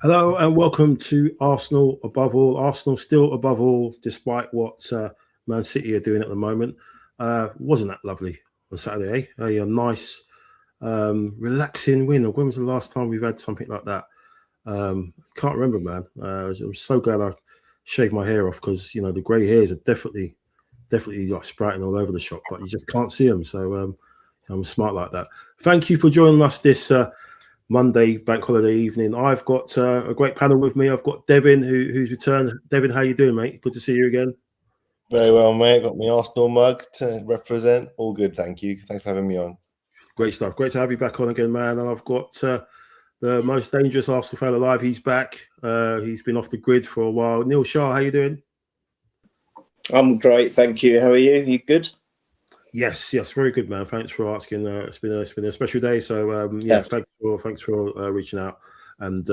Hello and welcome to Arsenal Above All. Arsenal still above all, despite what Man City are doing at the moment. Wasn't that lovely on Saturday? A nice, relaxing win. When was the last time we've had something like that? Can't remember, man. I'm so glad I shaved my hair off because the grey hairs are definitely like sprouting all over the shop, but you just can't see them. So I'm smart like that. Thank you for joining us this Monday bank holiday evening. I've got a great panel with me. I've got Devin who's returned. Devin, how you doing, mate? Good to see you again. Very well, mate. Got my Arsenal mug to represent. All good, thank you. Thanks for having me on. Great stuff. Great to have you back on again, man. And I've got the most dangerous Arsenal fan alive. He's back. He's been off the grid for a while. Neil Shah, how you doing? I'm great, thank you. How are you? You good? Yes, very good, man. Thanks for asking. It's been a special day. So yes. thanks for reaching out, and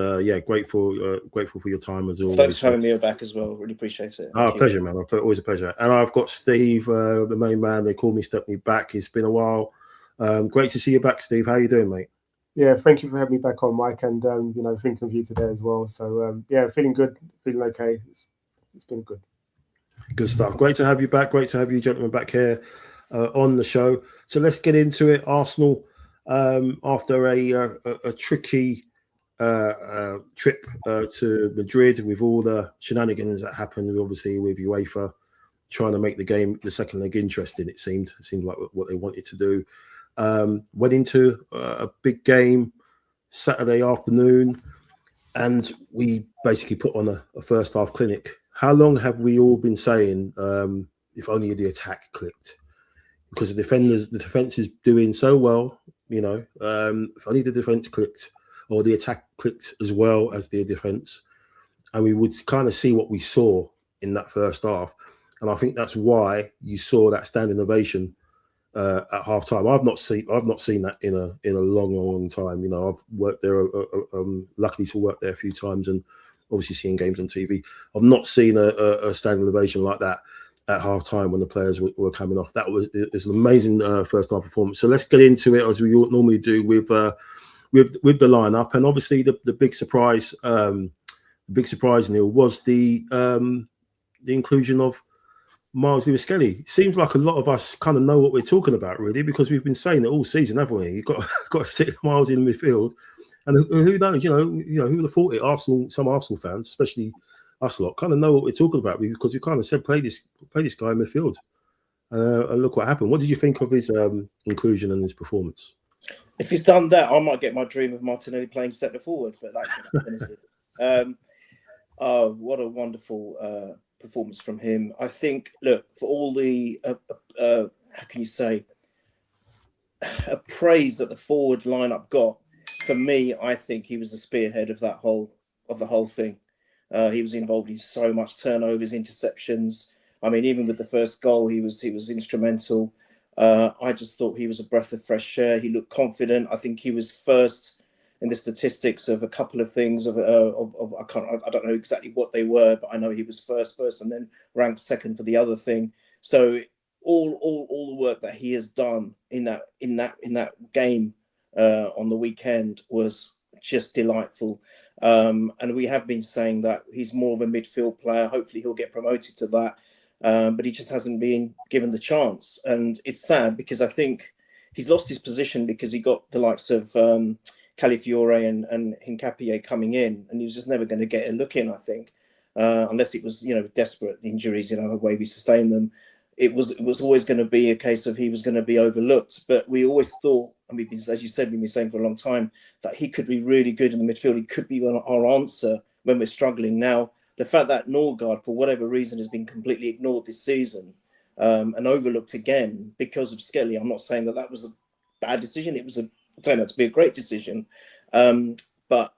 grateful for your time as always. Thanks for having me back as well. Really appreciate it. Pleasure, man. Always a pleasure. And I've got Steve, the main man. They call me Stepney back. It's been a while. Great to see you back, Steve. How you doing, mate? Yeah, thank you for having me back on, Mike, and thinking of you today as well. So feeling good, feeling okay. It's been good. Good stuff. Great to have you back. Great to have you gentlemen back here on the show. So let's get into it. Arsenal, after a tricky trip to Madrid with all the shenanigans that happened, obviously with UEFA trying to make the second leg interesting. It seemed like what they wanted to do. Went into a big game Saturday afternoon, and we basically put on a first half clinic. How long have we all been saying if only the attack clicked? Because the defense is doing so well, if only the defense clicked or the attack clicked as well as the defense, and we would kind of see what we saw in that first half. And I think that's why you saw that standing ovation at half time. I've not seen that in a long time. I've worked there, luckily to work there a few times, and obviously seeing games on TV. I've not seen a standing ovation like that at half time when the players were coming off. It's an amazing first half performance. So let's get into it as we normally do with the lineup. And obviously the big surprise, Neil, was the inclusion of Myles Lewis-Skelly. Seems like a lot of us kind of know what we're talking about, really, because we've been saying it all season, haven't we? You've got to stick Myles in midfield, and who knows? Who would have thought it? Some Arsenal fans, especially us lot, kind of know what we're talking about because we kind of said play this guy in midfield, and look what happened. What did you think of his inclusion and his performance? If he's done that, I might get my dream of Martinelli playing centre forward, but that's what a wonderful performance from him. I think, look, for all the how can you say praise that the forward lineup got, for me, I think he was the spearhead of the whole thing. He was involved in so much turnovers, interceptions. I mean, even with the first goal, he was instrumental. I just thought he was a breath of fresh air. He looked confident. I think he was first in the statistics of a couple of things. I don't know exactly what they were, but I know he was first, and then ranked second for the other thing. So all the work that he has done in that game on the weekend was just delightful. And we have been saying that he's more of a midfield player. Hopefully he'll get promoted to that. But he just hasn't been given the chance. And it's sad because I think he's lost his position because he got the likes of Calafiore and Hincapié coming in, and he was just never going to get a look in, I think, unless it was, desperate injuries, the way we sustained them. It was always going to be a case of he was going to be overlooked. But we always thought, and we've been, as you said, we've been saying for a long time, that he could be really good in the midfield. He could be our answer when we're struggling. Now, the fact that Norgard, for whatever reason, has been completely ignored this season and overlooked again because of Skelly, I'm not saying that was a bad decision. It turned out to be a great decision. But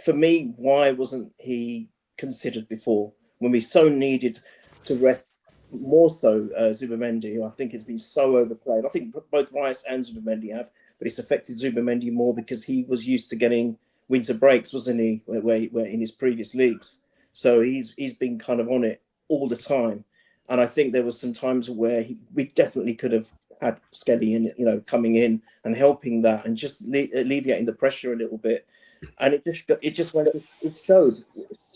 for me, why wasn't he considered before when we so needed to rest more so Zubimendi, who I think has been so overplayed? I think both Rice and Zubimendi have, but it's affected Zubimendi more because he was used to getting winter breaks, wasn't he, where in his previous leagues. So he's been kind of on it all the time. And I think there was some times where we definitely could have had Skelly in, coming in and helping that and just alleviating the pressure a little bit. and it just went. It showed.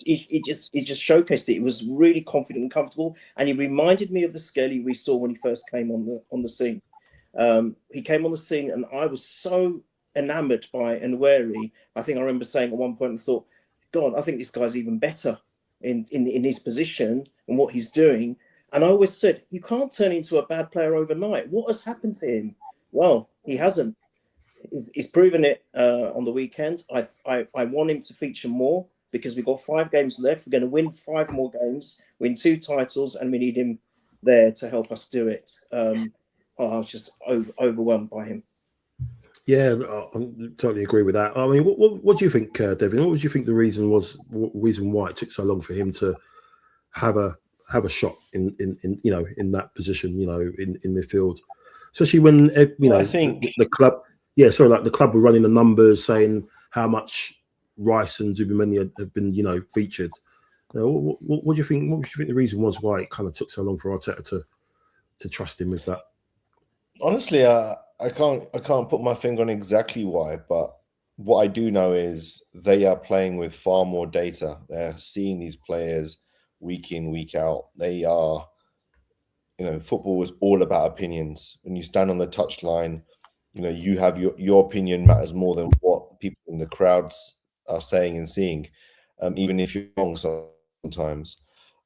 It just showcased it. It was really confident and comfortable, and he reminded me of the Skelly we saw when he first came on the scene. He came on the scene, and I was so enamored by and wary. I think I remember saying at one point, I thought, God, I think this guy's even better in his position and what he's doing. And I always said, you can't turn into a bad player overnight. What has happened to him? Well, he hasn't. He's proven it on the weekend. I want him to feature more because we've got 5 games left. We're going to win 5 more games, win 2 titles, and we need him there to help us do it. I was just overwhelmed by him. Yeah, I totally agree with that. I mean, what do you think, Devin? What would you think the reason was? Reason why it took so long for him to have a shot in that position, in midfield, especially when I think the club. Yeah, sorry, like the club were running the numbers saying how much Rice and Zubimendi have been, featured. What do you think? What do you think the reason was why it kind of took so long for Arteta to trust him with that? Honestly, I can't put my finger on exactly why, but what I do know is they are playing with far more data. They're seeing these players week in, week out. They are, football is all about opinions. When you stand on the touchline, you have your opinion matters more than what people in the crowds are saying and seeing, even if you're wrong sometimes.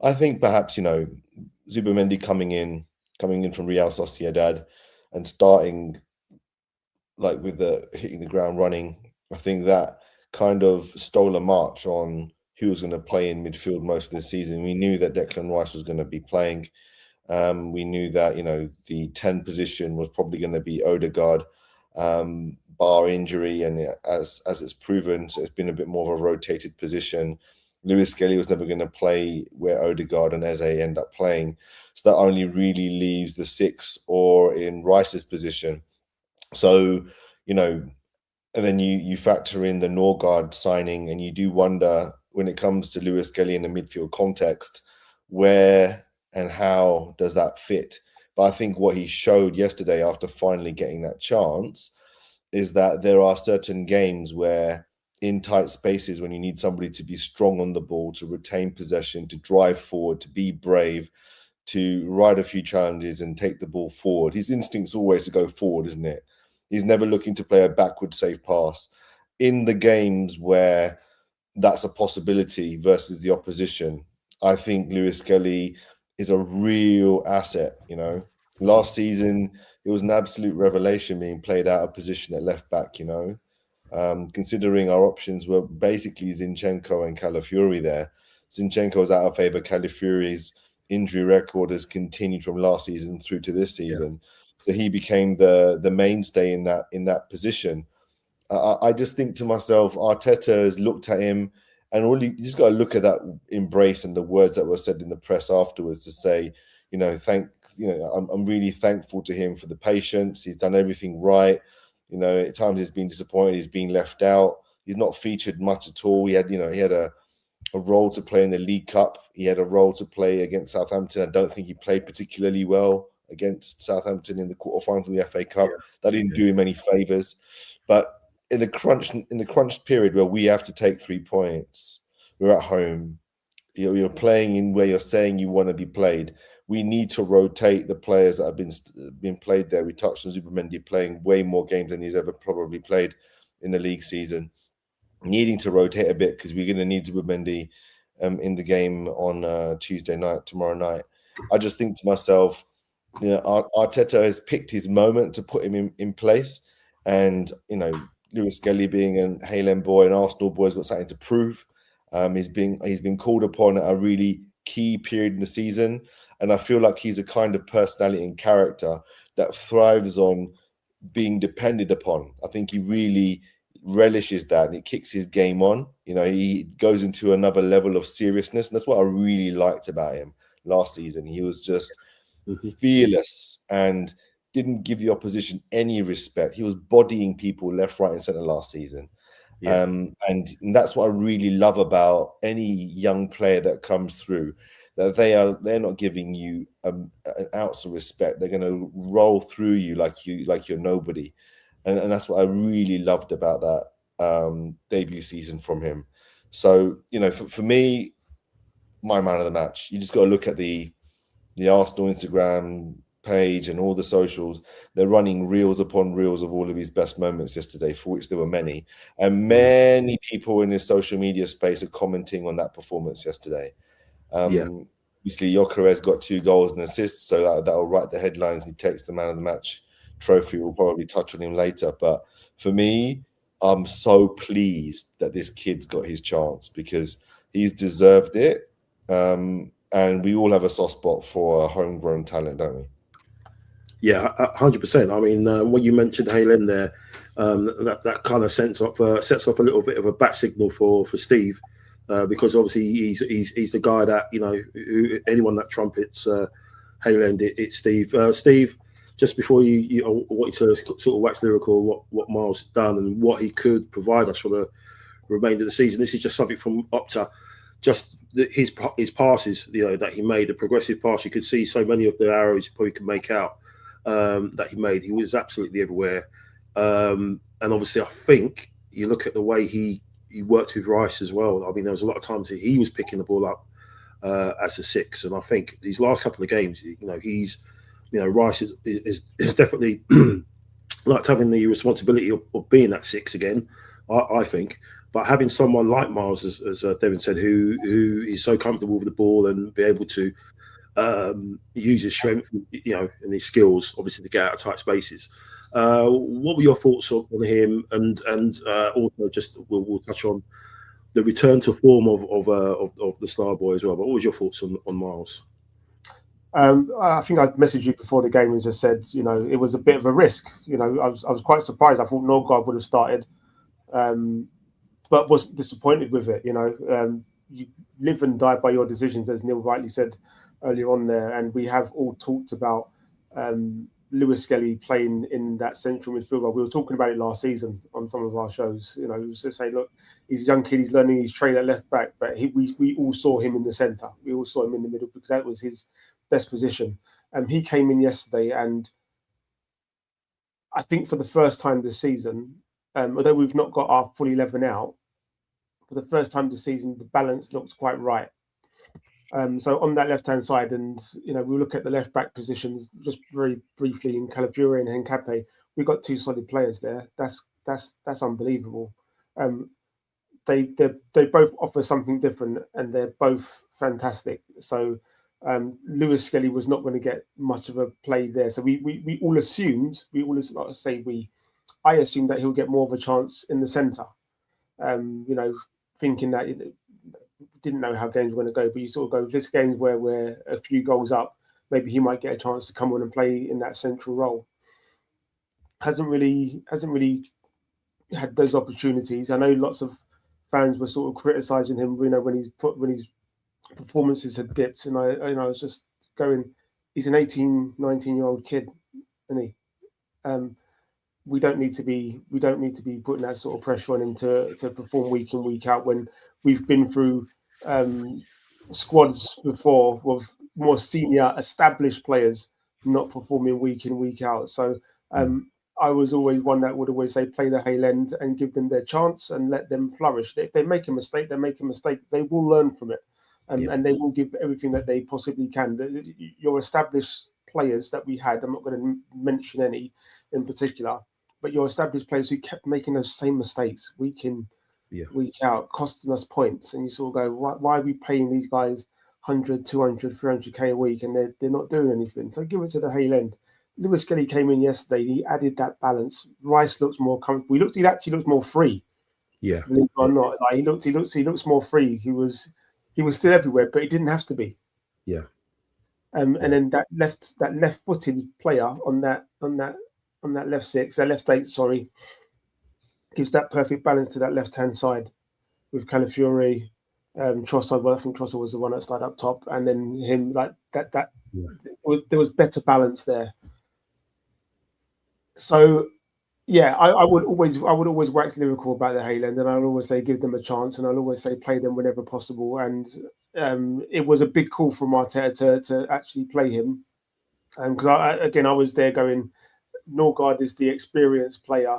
I think perhaps, Zubimendi coming in from Real Sociedad and starting like with hitting the ground running, I think that kind of stole a march on who was going to play in midfield most of the season. We knew that Declan Rice was going to be playing. We knew that, the 10 position was probably going to be Odegaard, bar injury. And as it's proven, so it's been a bit more of a rotated position. Lewis-Skelly was never going to play where Odegaard and Eze end up playing. So that only really leaves the 6 or in Rice's position. So, and then you factor in the Norgard signing, and you do wonder when it comes to Lewis-Skelly in the midfield context, where and how does that fit? But I think what he showed yesterday after finally getting that chance is that there are certain games where in tight spaces, when you need somebody to be strong on the ball, to retain possession, to drive forward, to be brave, to ride a few challenges and take the ball forward. His instinct's always to go forward, isn't it? He's never looking to play a backward safe pass. In the games where that's a possibility versus the opposition, I think Lewis-Skelly is a real asset. Last season, it was an absolute revelation being played out of position at left back, considering our options were basically Zinchenko and Calafiori there. Zinchenko was out of favour. Calafiori's injury record has continued from last season through to this season. Yeah. So he became the mainstay in that position. I just think to myself, Arteta has looked at him, and you just got to look at that embrace and the words that were said in the press afterwards to say, I'm really thankful to him for the patience. He's done everything right. At times he's been disappointed. He's been left out. He's not featured much at all. He had a role to play in the League Cup. He had a role to play against Southampton. I don't think he played particularly well against Southampton in the quarterfinals of the FA Cup. Yeah. That didn't do him any favours. But in the crunch period where we have to take 3 points, we're at home. You're playing in where you're saying you want to be played. We need to rotate the players that have been played there. We touched on Zubimendi playing way more games than he's ever probably played in the league season. Needing to rotate a bit because we're going to need Zubimendi in the game on Tuesday night, tomorrow night. I just think to myself, Arteta has picked his moment to put him in place, and Lewis-Skelly being a Haaland boy, an Arsenal boy, has got something to prove. He's been called upon at a really key period in the season, and I feel like he's a kind of personality and character that thrives on being depended upon. I think he really relishes that, and it kicks his game on. He goes into another level of seriousness, and that's what I really liked about him last season. He was just fearless and didn't give the opposition any respect. He was bodying people left, right, and centre last season. Yeah. And that's what I really love about any young player that comes through, that they're not giving you an ounce of respect. They're going to roll through you like you're nobody. And that's what I really loved about that debut season from him. So, you know, for me, my man of the match. You just got to look at the Arsenal Instagram page and all the socials. They're running reels upon reels of all of his best moments yesterday, for which there were many. And many people in his social media space are commenting on that performance yesterday. Obviously, Gyokeres got 2 goals and assists, so that'll write the headlines. He takes the man of the match trophy. We'll probably touch on him later. But for me, I'm so pleased that this kid's got his chance because he's deserved it. And we all have a soft spot for homegrown talent, don't we? Yeah, 100%. I mean, when you mentioned Halen there, that kind of sets off a little bit of a bat signal for Steve, because obviously he's the guy that, you know, anyone that trumpets Halen, it's Steve. Steve, just before I want you to sort of wax lyrical what Myles has done and what he could provide us for the remainder of the season. This is just something from Opta, just his passes, you know, that he made, the progressive pass. You could see so many of the arrows you probably could make out that he made. He was absolutely everywhere. And obviously, I think you look at the way he worked with Rice as well. I mean, there was a lot of times that he was picking the ball up as a 6, and I think these last couple of games, you know, Rice is definitely like having the responsibility of being that 6 again. I think. But having someone like Myles, as Devin said, who is so comfortable with the ball and be able to use his strength, you know, and his skills, obviously, to get out of tight spaces. What were your thoughts on him? And also, just we'll touch on the return to form of the Star Boy as well. But what was your thoughts on Myles? I think I messaged you before the game and just said, you know, it was a bit of a risk. You know, I was quite surprised. I thought Norgard would have started. But was disappointed with it. You know, you live and die by your decisions, as Neil rightly said earlier on there. And we have all talked about Lewis-Skelly playing in that central midfield. We were talking about it last season on some of our shows. You know, we was just saying, look, he's a young kid, he's learning his trade at left back, but we all saw him in the centre. We all saw him in the middle because that was his best position. He came in yesterday, and I think for the first time this season, although we've not got our full 11 out, for the first time this season, the balance looks quite right. So on that left-hand side, and you know, we look at the left-back position just very briefly in Calafiori and Hencape. We've got 2 solid players there. That's unbelievable. They both offer something different, and they're both fantastic. So Lewis-Skelly was not going to get much of a play there. So we all assumed, I assumed that he'll get more of a chance in the centre. You know, thinking that didn't know how games were going to go, but you sort of go, this game's where we're a few goals up, maybe he might get a chance to come on and play in that central role. Hasn't really had those opportunities. I know lots of fans were sort of criticising him, you know, when his performances had dipped, and I was just going, he's an 18, 19-year-old kid, isn't he? We don't need to be putting that sort of pressure on him to perform week in, week out, when we've been through squads before with more senior established players not performing week in, week out. So I was always one that would always say play the Hale end and give them their chance and let them flourish. If they make a mistake, they make a mistake. They will learn from it, and they will give everything that they possibly can. Your established players that we had, I'm not going to mention any in particular, but your established players who kept making those same mistakes week in, week out, costing us points. And you sort of go, why are we paying these guys 100, 200, 300k a week and they're not doing anything? So give it to the Hale end. Lewis-Skelly came in yesterday. He added that balance. Rice looks more comfortable. He actually looks more free. Yeah, believe it or not, like he looks more free. He was still everywhere, but he didn't have to be. Yeah. And then that left-footed player on that left 6, that left 8, sorry, gives that perfect balance to that left-hand side with Calafiori, Trossard. Well, I think Trossard was the one that started up top, and then him like that. There was better balance there. So, yeah, I would always wax lyrical about the Haaland, and I'll always say give them a chance, and I'll always say play them whenever possible. And it was a big call from Arteta to actually play him, because I was there going, Norgard is the experienced player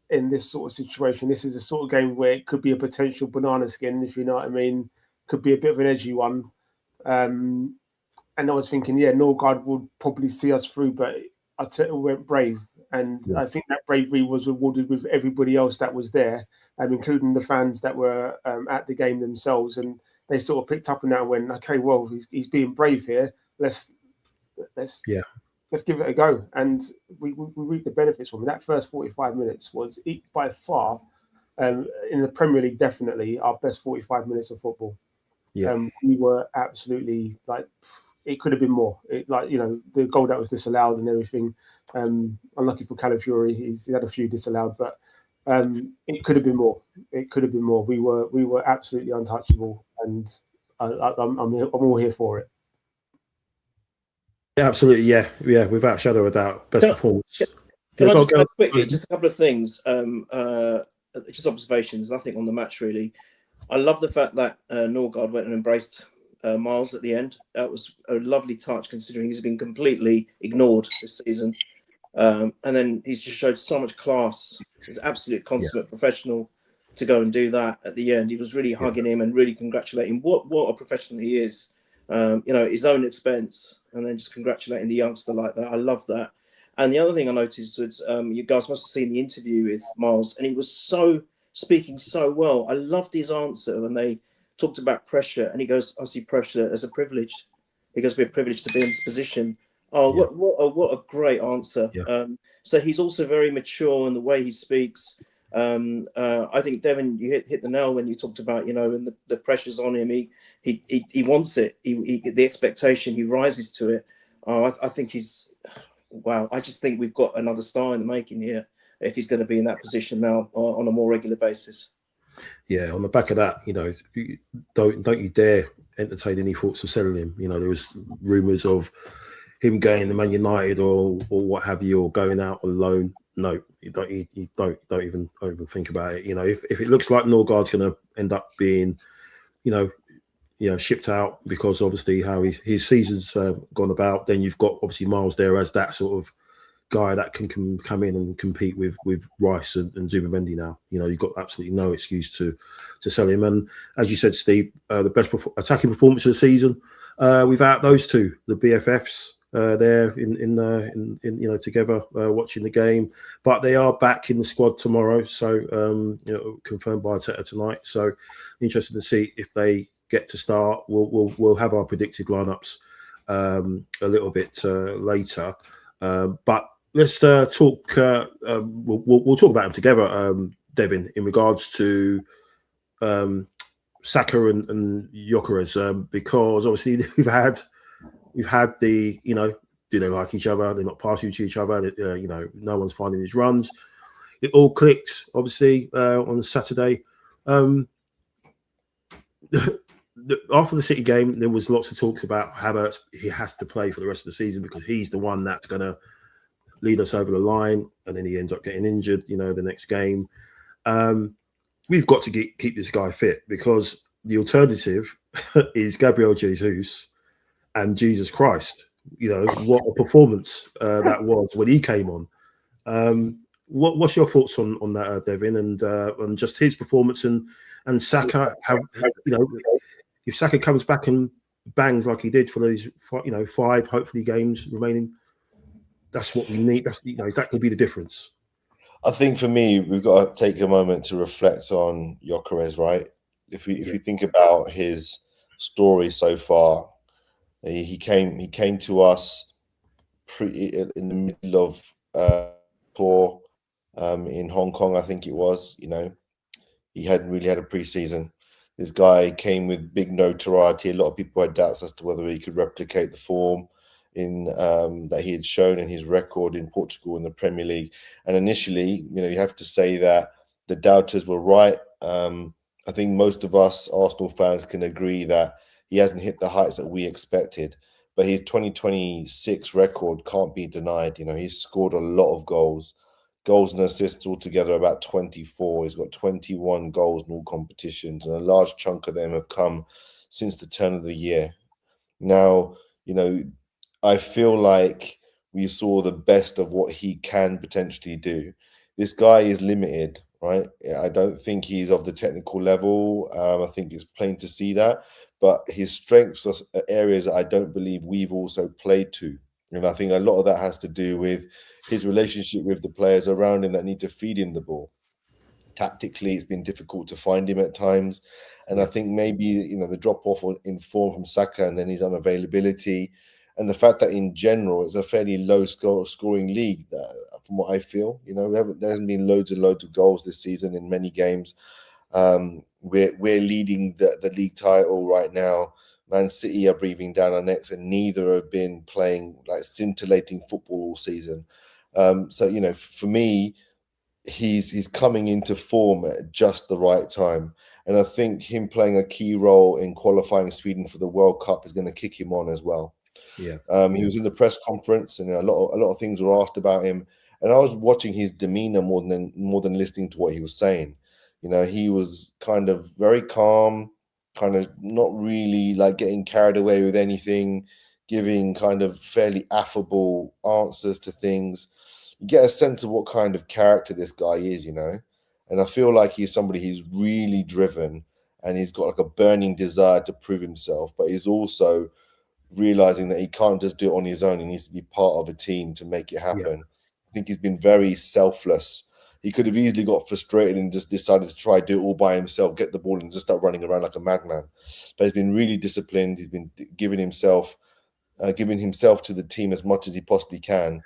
in this sort of situation. This is a sort of game where it could be a potential banana skin, if you know what I mean. Could be a bit of an edgy one. And I was thinking, Norgard would probably see us through, but Arteta went brave. And I think that bravery was rewarded with everybody else that was there, including the fans that were at the game themselves. And they sort of picked up on that and went, okay, well, he's being brave here. Let's give it a go. And we reaped the benefits from it. That first 45 minutes was by far, in the Premier League, definitely our best 45 minutes of football. Yeah. We were absolutely it could have been more. The goal that was disallowed and everything. Unlucky for Calafiori, he had a few disallowed, but it could have been more. It could have been more. We were absolutely untouchable, and I'm all here for it. Absolutely, yeah, without a shadow of a doubt, best performance. Can I just add quickly, just a couple of things, just observations, nothing on the match really. I love the fact that Norgard went and embraced Myles at the end. That was a lovely touch, considering he's been completely ignored this season. And then he's just showed so much class. He's an absolute consummate professional to go and do that at the end. He was really hugging him and really congratulating. What a professional he is. His own expense, and then just congratulating the youngster like that. I love that. And the other thing I noticed was you guys must have seen the interview with Myles, and he was speaking so well. I loved his answer when they talked about pressure, and he goes, "I see pressure as a privilege because we're privileged to be in this position." What a great answer. Yeah. So he's also very mature in the way he speaks. I think, Devin, you hit the nail when you talked about, and the pressure's on him. He wants it. The expectation, he rises to it. I think I just think we've got another star in the making here if he's going to be in that position now on a more regular basis. Yeah, on the back of that, don't you dare entertain any thoughts of selling him. There was rumours of him going to Man United or what have you, or going out on loan. No, you don't even think about it. If it looks like Norgard's going to end up being, shipped out because obviously how his season's gone about, then you've got obviously Myles there as that sort of guy that can come in and compete with Rice and Zubimendi now. You've got absolutely no excuse to sell him. And as you said, Steve, the best attacking performance of the season without those two, the BFFs. There in together watching the game, but they are back in the squad tomorrow, so confirmed by Arteta tonight. So interested to see if they get to start. We'll have our predicted lineups a little bit later, but let's talk. We'll talk about them together, Devin, in regards to Saka and Gyokeres, because obviously we've had the, do they like each other? They're not passing to each other. No one's finding his runs. It all clicked, obviously, on Saturday. After the City game, there was lots of talks about Havertz. He has to play for the rest of the season because he's the one that's going to lead us over the line, and then he ends up getting injured, the next game. We've got to keep this guy fit, because the alternative is Gabriel Jesus and Jesus Christ. What a performance that was when he came on. What's your thoughts on that, Devin, and just his performance and Saka? If Saka comes back and bangs like he did for these 5 hopefully games remaining, that's what we need. That's that could be the difference. I think for me, we've got to take a moment to reflect on Gyokeres, right? If we think about his story so far. He came to us in the middle of tour in Hong Kong, I think it was. He hadn't really had a pre-season. This guy came with big notoriety. A lot of people had doubts as to whether he could replicate the form in that he had shown in his record in Portugal in the Premier League. And initially, you have to say that the doubters were right. I think most of us Arsenal fans can agree that he hasn't hit the heights that we expected, but his 2026 record can't be denied. He's scored a lot of goals and assists altogether, about 24. He's got 21 goals in all competitions, and a large chunk of them have come since the turn of the year. Now, I feel like we saw the best of what he can potentially do. this guy is limited, right? I don't think he's of the technical level. I think it's plain to see that. But his strengths are areas that I don't believe we've also played to. And I think a lot of that has to do with his relationship with the players around him that need to feed him the ball. Tactically, it's been difficult to find him at times. And I think maybe, the drop-off in form from Saka and then his unavailability and the fact that in general it's a fairly low scoring league from what I feel. There hasn't been loads and loads of goals this season in many games. We're leading the league title right now. Man City are breathing down our necks, and neither have been playing like scintillating football all season. So for me, he's coming into form at just the right time, and I think him playing a key role in qualifying Sweden for the World Cup is going to kick him on as well. Yeah, he was in the press conference, and a lot of things were asked about him, and I was watching his demeanor more than listening to what he was saying. He was kind of very calm, kind of not really like getting carried away with anything, giving kind of fairly affable answers to things. You get a sense of what kind of character this guy is, and I feel like he's somebody who's really driven, and he's got like a burning desire to prove himself, but he's also realizing that he can't just do it on his own. He needs to be part of a team to make it happen. I think he's been very selfless. He could have easily got frustrated and just decided to try do it all by himself, get the ball and just start running around like a madman. But he's been really disciplined. He's been giving himself to the team as much as he possibly can.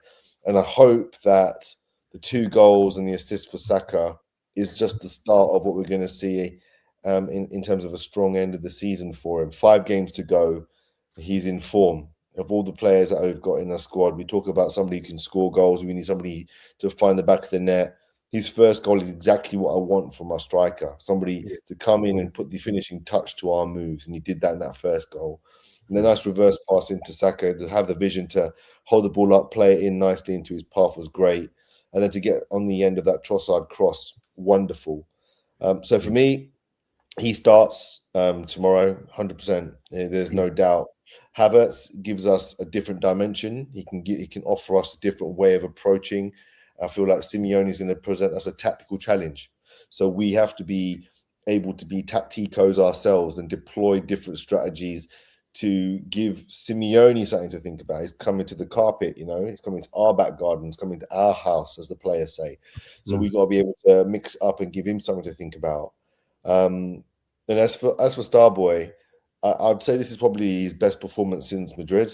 And I hope that the 2 goals and the assist for Saka is just the start of what we're going to see in terms of a strong end of the season for him. 5 games to go. He's in form. Of all the players that we've got in our squad, we talk about somebody who can score goals. We need somebody to find the back of the net. His first goal is exactly what I want from our striker. Somebody to come in and put the finishing touch to our moves. And he did that in that first goal. And the nice reverse pass into Saka, to have the vision to hold the ball up, play it in nicely into his path was great. And then to get on the end of that Trossard cross, wonderful. So for me, he starts tomorrow, 100%. There's no doubt. Havertz gives us a different dimension. He can offer us a different way of approaching. I feel like Simeone is going to present us a tactical challenge. So we have to be able to be tacticos ourselves and deploy different strategies to give Simeone something to think about. He's coming to the carpet, he's coming to our back garden, he's coming to our house, as the players say. So we got to be able to mix up and give him something to think about. And as for Starboy, I'd say this is probably his best performance since Madrid.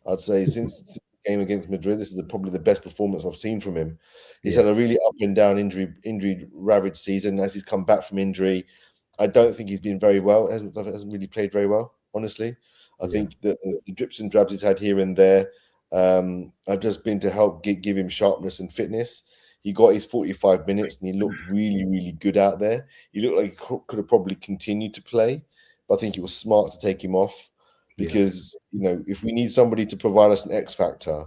I'd say since the game against Madrid, this is probably the best performance I've seen from him. He's had a really up and down injury ravaged season. As he's come back from injury, I don't think he's been very well. Hasn't really played very well, honestly. I think that the drips and drabs he's had here and there, I've just been to help give him sharpness and fitness. He got his 45 minutes and he looked really, really good out there. He looked like he could have probably continued to play, but I think it was smart to take him off because, if we need somebody to provide us an X factor,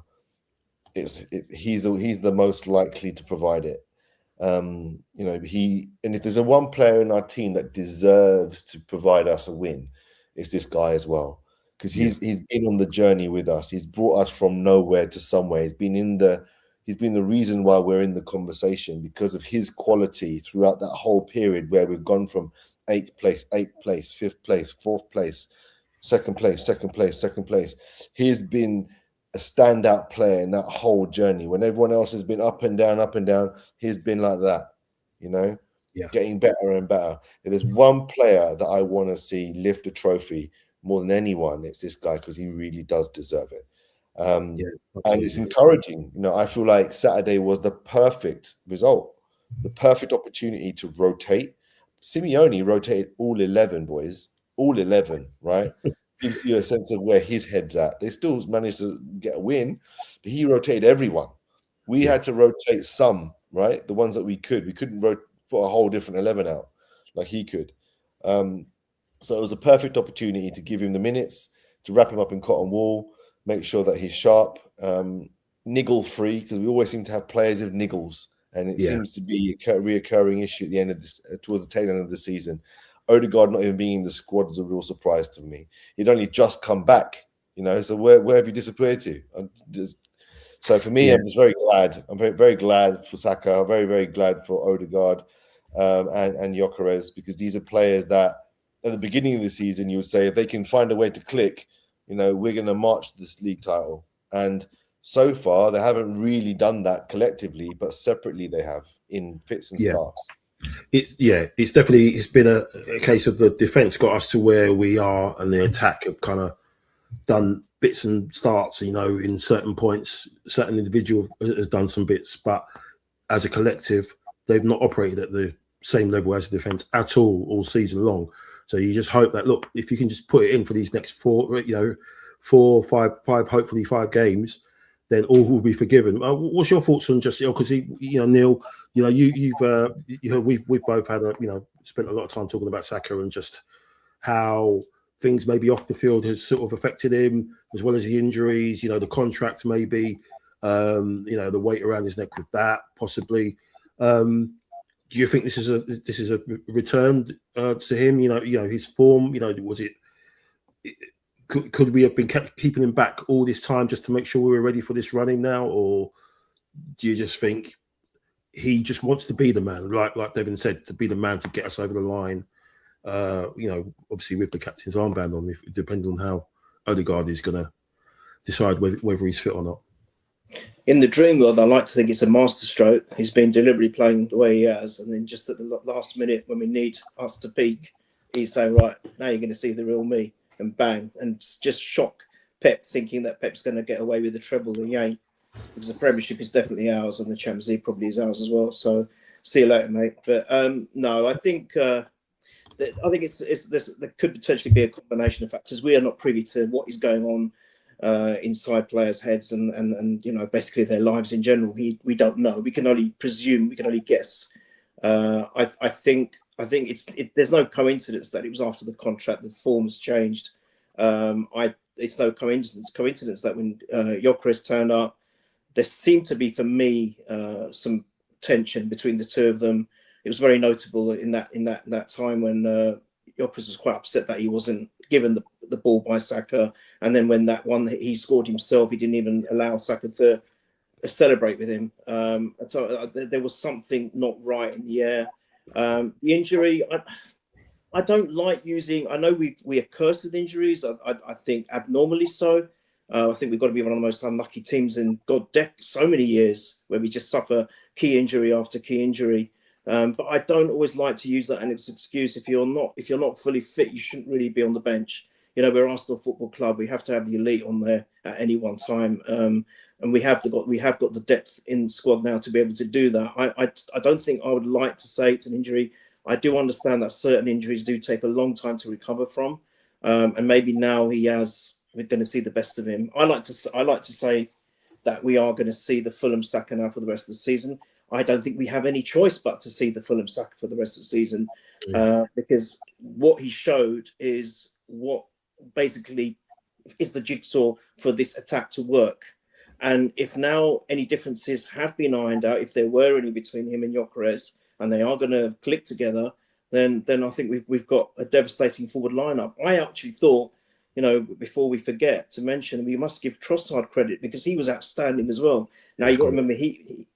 he's the most likely to provide it. And if there's one player in our team that deserves to provide us a win, it's this guy as well. Because he's been on the journey with us. He's brought us from nowhere to somewhere. He's been the reason why we're in the conversation because of his quality throughout that whole period where we've gone from 8th place, 5th place, 4th place, 2nd place, 2nd place, 2nd place. He's been a standout player in that whole journey. When everyone else has been up and down, he's been like that, getting better and better. If there's one player that I want to see lift a trophy more than anyone, it's this guy because he really does deserve it. And it's encouraging. I feel like Saturday was the perfect result, the perfect opportunity to rotate. Simeone rotated all 11 boys, all 11, right? Gives you a sense of where his head's at. They still managed to get a win, but he rotated everyone. We had to rotate some, right? The ones that we could. We couldn't put a whole different 11 out like he could. So it was a perfect opportunity to give him the minutes, to wrap him up in cotton wool, make sure that he's sharp, niggle free, because we always seem to have players with niggles, and it seems to be a reoccurring issue at the end of this, towards the tail end of the season. Odegaard not even being in the squad is a real surprise to me. He'd only just come back, so where have you disappeared to? So for me, I'm just very glad. I'm very, very glad for Saka. Very, very glad for Odegaard and Gyokeres, because these are players that at the beginning of the season you would say if they can find a way to click, we're going to march to this league title. And so far, they haven't really done that collectively, but separately they have in fits and starts. It's been a case of the defence got us to where we are, and the attack have kind of done bits and starts, in certain points. Certain individual has done some bits, but as a collective, they've not operated at the same level as the defence at all season long. So you just hope that, look, if you can just put it in for these next four, five, hopefully 5 games, then all will be forgiven. What's your thoughts on just, because Neil, we've both had spent a lot of time talking about Saka and just how things maybe off the field has sort of affected him, as well as the injuries, the contract maybe, the weight around his neck with that possibly. Do you think this is a return to him? His form. Was it? Could we have been keeping him back all this time just to make sure we were ready for this running now, or do you just think he just wants to be the man, like Devin said, to be the man to get us over the line? Obviously with the captain's armband on, depending on how Odegaard is going to decide whether he's fit or not. In the dream world, I like to think it's a masterstroke. He's been deliberately playing the way he has, and then just at the last minute when we need us to peak, he's saying, right, now you're going to see the real me, and bang, and just shock Pep, thinking that Pep's going to get away with the treble, and he ain't. Because the Premiership is definitely ours, and the Champions League probably is ours as well. So see you later, mate. But no, I think there could potentially be a combination of factors. We are not privy to what is going on inside players' heads and basically their lives in general. We don't know. We can only presume. We can only guess. I think there's no coincidence that it was after the contract the form has changed. It's no coincidence that when Gyokeres turned up, there seemed to be, for me, some tension between the two of them. It was very notable in that time when Gyokeres was quite upset that he wasn't given the ball by Saka, and then when that one he scored himself, he didn't even allow Saka to celebrate with him. So there was something not right in the air. The injury, I don't like using. I know we are cursed with injuries. I think abnormally so. I think we've got to be one of the most unlucky teams in so many years where we just suffer key injury after key injury. But I don't always like to use that and its excuse. If you're not fully fit, you shouldn't really be on the bench. We're Arsenal Football Club. We have to have the elite on there at any one time, and we have got the depth in the squad now to be able to do that. I don't think I would like to say it's an injury. I do understand that certain injuries do take a long time to recover from, and maybe now we're going to see the best of him. I like to say that we are going to see the Fulham Saka now for the rest of the season. I don't think we have any choice but to see the Fulham Saka for the rest of the season, because what he showed is what basically is the jigsaw for this attack to work. And if now any differences have been ironed out, if there were any between him and Gyokeres, and they are going to click together, then I think we've got a devastating forward lineup. I actually thought, before we forget to mention, we must give Trossard credit because he was outstanding as well. Now you got to remember,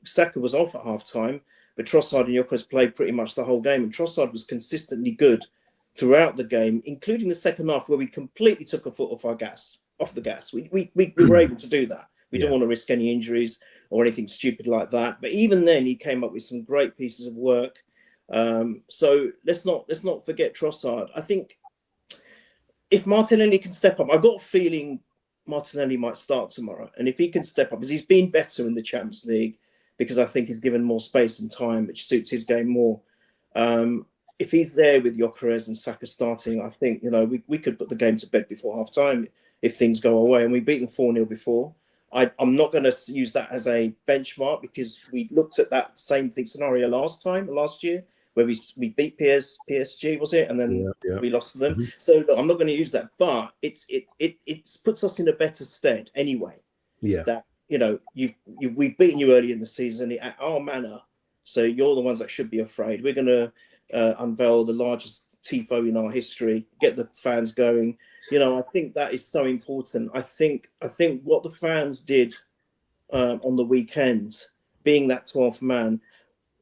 Saka was off at half time, but Trossard and Gyokeres played pretty much the whole game, and Trossard was consistently good throughout the game, including the second half where we completely took a foot off the gas. We were able to do that. We don't want to risk any injuries or anything stupid like that. But even then, he came up with some great pieces of work. So let's not forget Trossard. I think if Martinelli can step up, I've got a feeling Martinelli might start tomorrow. And if he can step up, because he's been better in the Champions League, because I think he's given more space and time, which suits his game more. If he's there with Gyokeres and Saka starting, I think, we could put the game to bed before half time if things go away. And we beat them 4-0 before. I'm not going to use that as a benchmark because we looked at that same scenario last year, where we beat PSG, was it? And then we lost to them. Mm-hmm. So look, I'm not going to use that, but it puts us in a better stead anyway. Yeah. That we've beaten you early in the season at our manner, so you're the ones that should be afraid. We're going to unveil the largest tifo in our history, get the fans going. I think that is so important. I think what the fans did on the weekend, being that 12th man,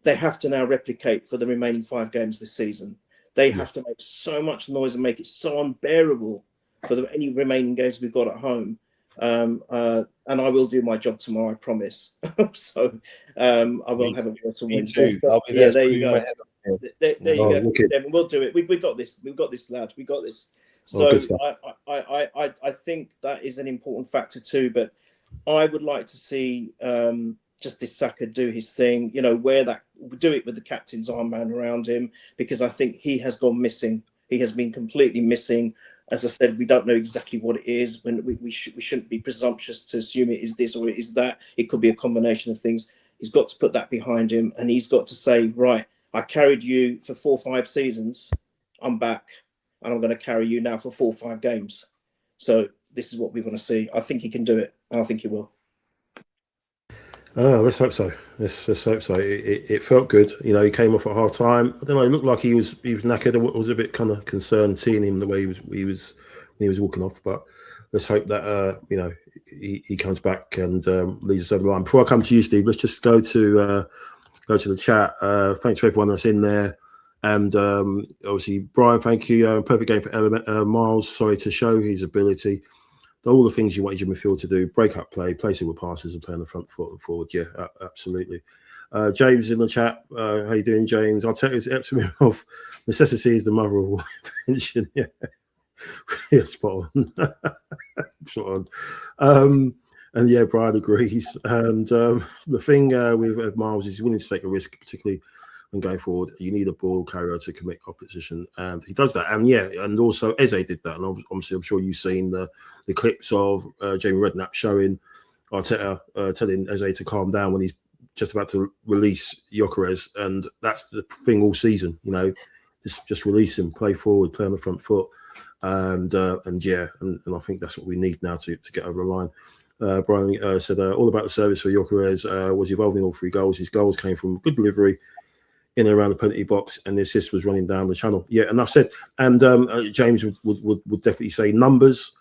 they have to now replicate for the remaining 5 games this season. They have to make so much noise and make it so unbearable for any remaining games we've got at home. And I will do my job tomorrow, I promise. So I will have a to win. I'll be there. There you go. There you go. Okay. Devin, we'll do it. We got this. We've got this, lad. We got this. So I think that is an important factor too. But I would like to see Justice Saka do his thing. You know, do it with the captain's armband around him, because I think he has gone missing. He has been completely missing. As I said, we don't know exactly what it is. When we shouldn't be presumptuous to assume it is this or it is that. It could be a combination of things. He's got to put that behind him, and he's got to say, right, I carried you for 4 or 5 seasons. I'm back, and I'm going to carry you now for 4 or 5 games. So this is what we want to see. I think he can do it, and I think he will. Let's hope so. Let's hope so. It felt good. You know, he came off at half time. I don't know. It looked like he was knackered. I was a bit kind of concerned seeing him the way he was walking off. But let's hope that you know, he comes back and leads us over the line. Before I come to you, Steve, let's just go to the chat. Thanks for everyone that's in there. And obviously, Brian, thank you. Perfect game for Myles. Sorry to show his ability. All the things you wanted your midfield to do: break up play, play single passes, and play on the front foot and forward. Yeah, absolutely. James in the chat. How you doing, James? I'll tell you, it's epitome of necessity is the mother of all invention. Yeah, yeah, spot on. Spot on. And yeah, Brian agrees. And the thing with Myles is he's willing to take a risk, particularly when going forward. You need a ball carrier to commit opposition, and he does that. And yeah, and also Eze did that. And obviously, I'm sure you've seen the clips of Jamie Redknapp showing Arteta telling Eze to calm down when he's just about to release Gyokeres, and that's the thing all season. You know, just release him, play forward, play on the front foot, and yeah, and I think that's what we need now to get over the line. Brian said all about the service for Gyokeres was involved in all 3 goals. His goals came from good delivery in and around the penalty box, and the assist was running down the channel. Yeah, and I said, and James would definitely say numbers.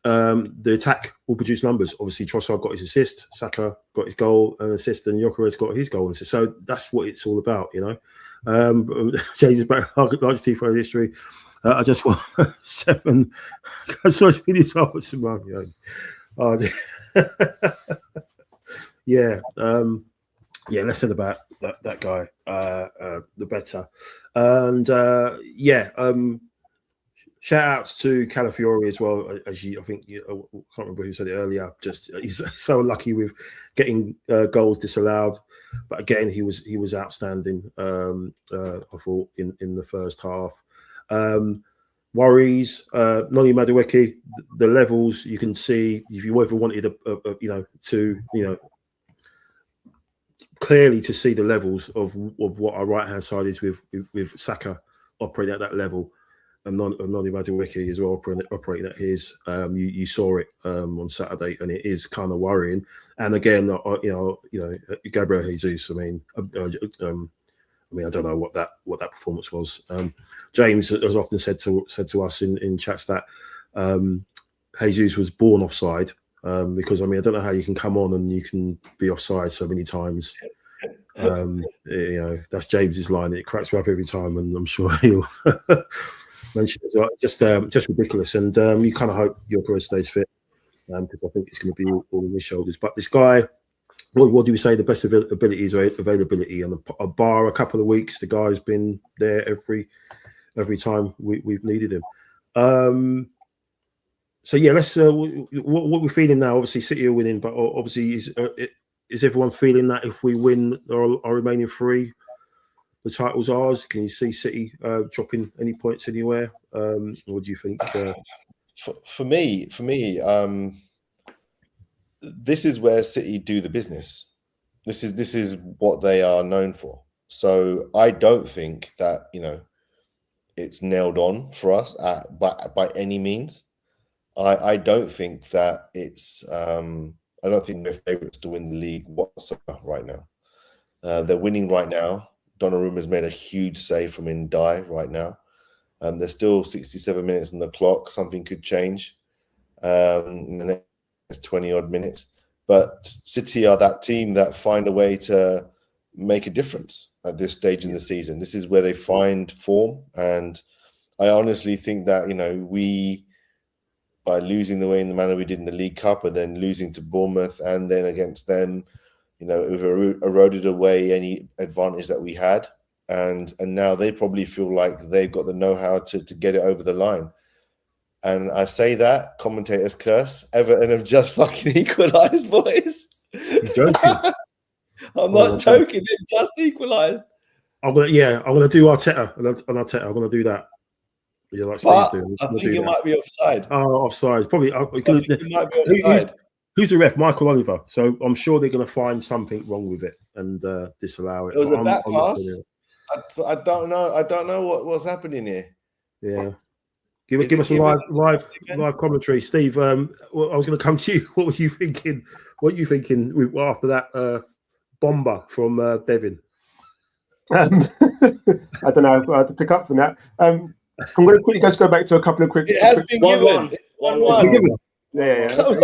The attack will produce numbers. Obviously, Trossard got his assist, Saka got his goal and assist, and Gyokeres got his goal and assist. So that's what it's all about, you know. James is back, large T4 history. I just want 7. I saw this off with Simone. Oh, yeah. Yeah, less said about that guy, the better. And yeah, shout outs to Calafiori as well. As I think I can't remember who said it earlier. Just he's so lucky with getting goals disallowed, but again, he was outstanding. I thought in the first half. Worries, Noni Madueke, the levels you can see. If you ever wanted clearly to see the levels of what our right hand side is with Saka operating at that level, and Noni Madueke as well operating at his. You saw it on Saturday, and it is kind of worrying. And again, Gabriel Jesus. I mean, I don't know what that performance was. James has often said to us in chats that Jesus was born offside. Because I mean, I don't know how you can come on and you can be offside so many times. You know, that's James's line. It cracks me up every time, and I'm sure he'll mention it. Well. Just ridiculous. And you kind of hope Gyokeres stays fit, because I think it's going to be all on his shoulders. But this guy, what do we say? The best ability is availability, and a bar a couple of weeks. The guy's been there every time we've needed him. So yeah, let's. What we're feeling now. Obviously, City are winning, but obviously, is everyone feeling that if we win our remaining 3, the title's ours? Can you see City dropping any points anywhere? What do you think? For me, this is where City do the business. This is what they are known for. So I don't think that it's nailed on for us by any means. I don't think that it's. I don't think we're favourites to win the league whatsoever right now. They're winning right now. Donnarumma's made a huge save from Ndai right now. There's still 67 minutes on the clock. Something could change in the next 20 odd minutes. But City are that team that find a way to make a difference at this stage in the season. This is where they find form. And I honestly think that, we, by losing the way in the manner we did in the League Cup and then losing to Bournemouth and then against them, we've eroded away any advantage that we had. And now they probably feel like they've got the know-how to get it over the line. And I say that, commentators curse. Everton have just fucking equalised, boys. You're joking. I'm not joking. They've just equalised. I'm gonna do Arteta and Arteta. I'm gonna do that. Yeah, like Steve's doing. I think it might be offside. Oh, offside. Probably. I think it might be offside. Who's the ref? Michael Oliver. So I'm sure they're going to find something wrong with it and disallow it. It was a back pass. I don't know. I don't know what's happening here. Yeah. Give us a live commentary, Steve. I was going to come to you. What were you thinking? What are you thinking after that bomber from Devin? I don't know. I had to pick up from that. I'm going to quickly just go back to a couple of quick. It has been given. 1-1. Yeah. Come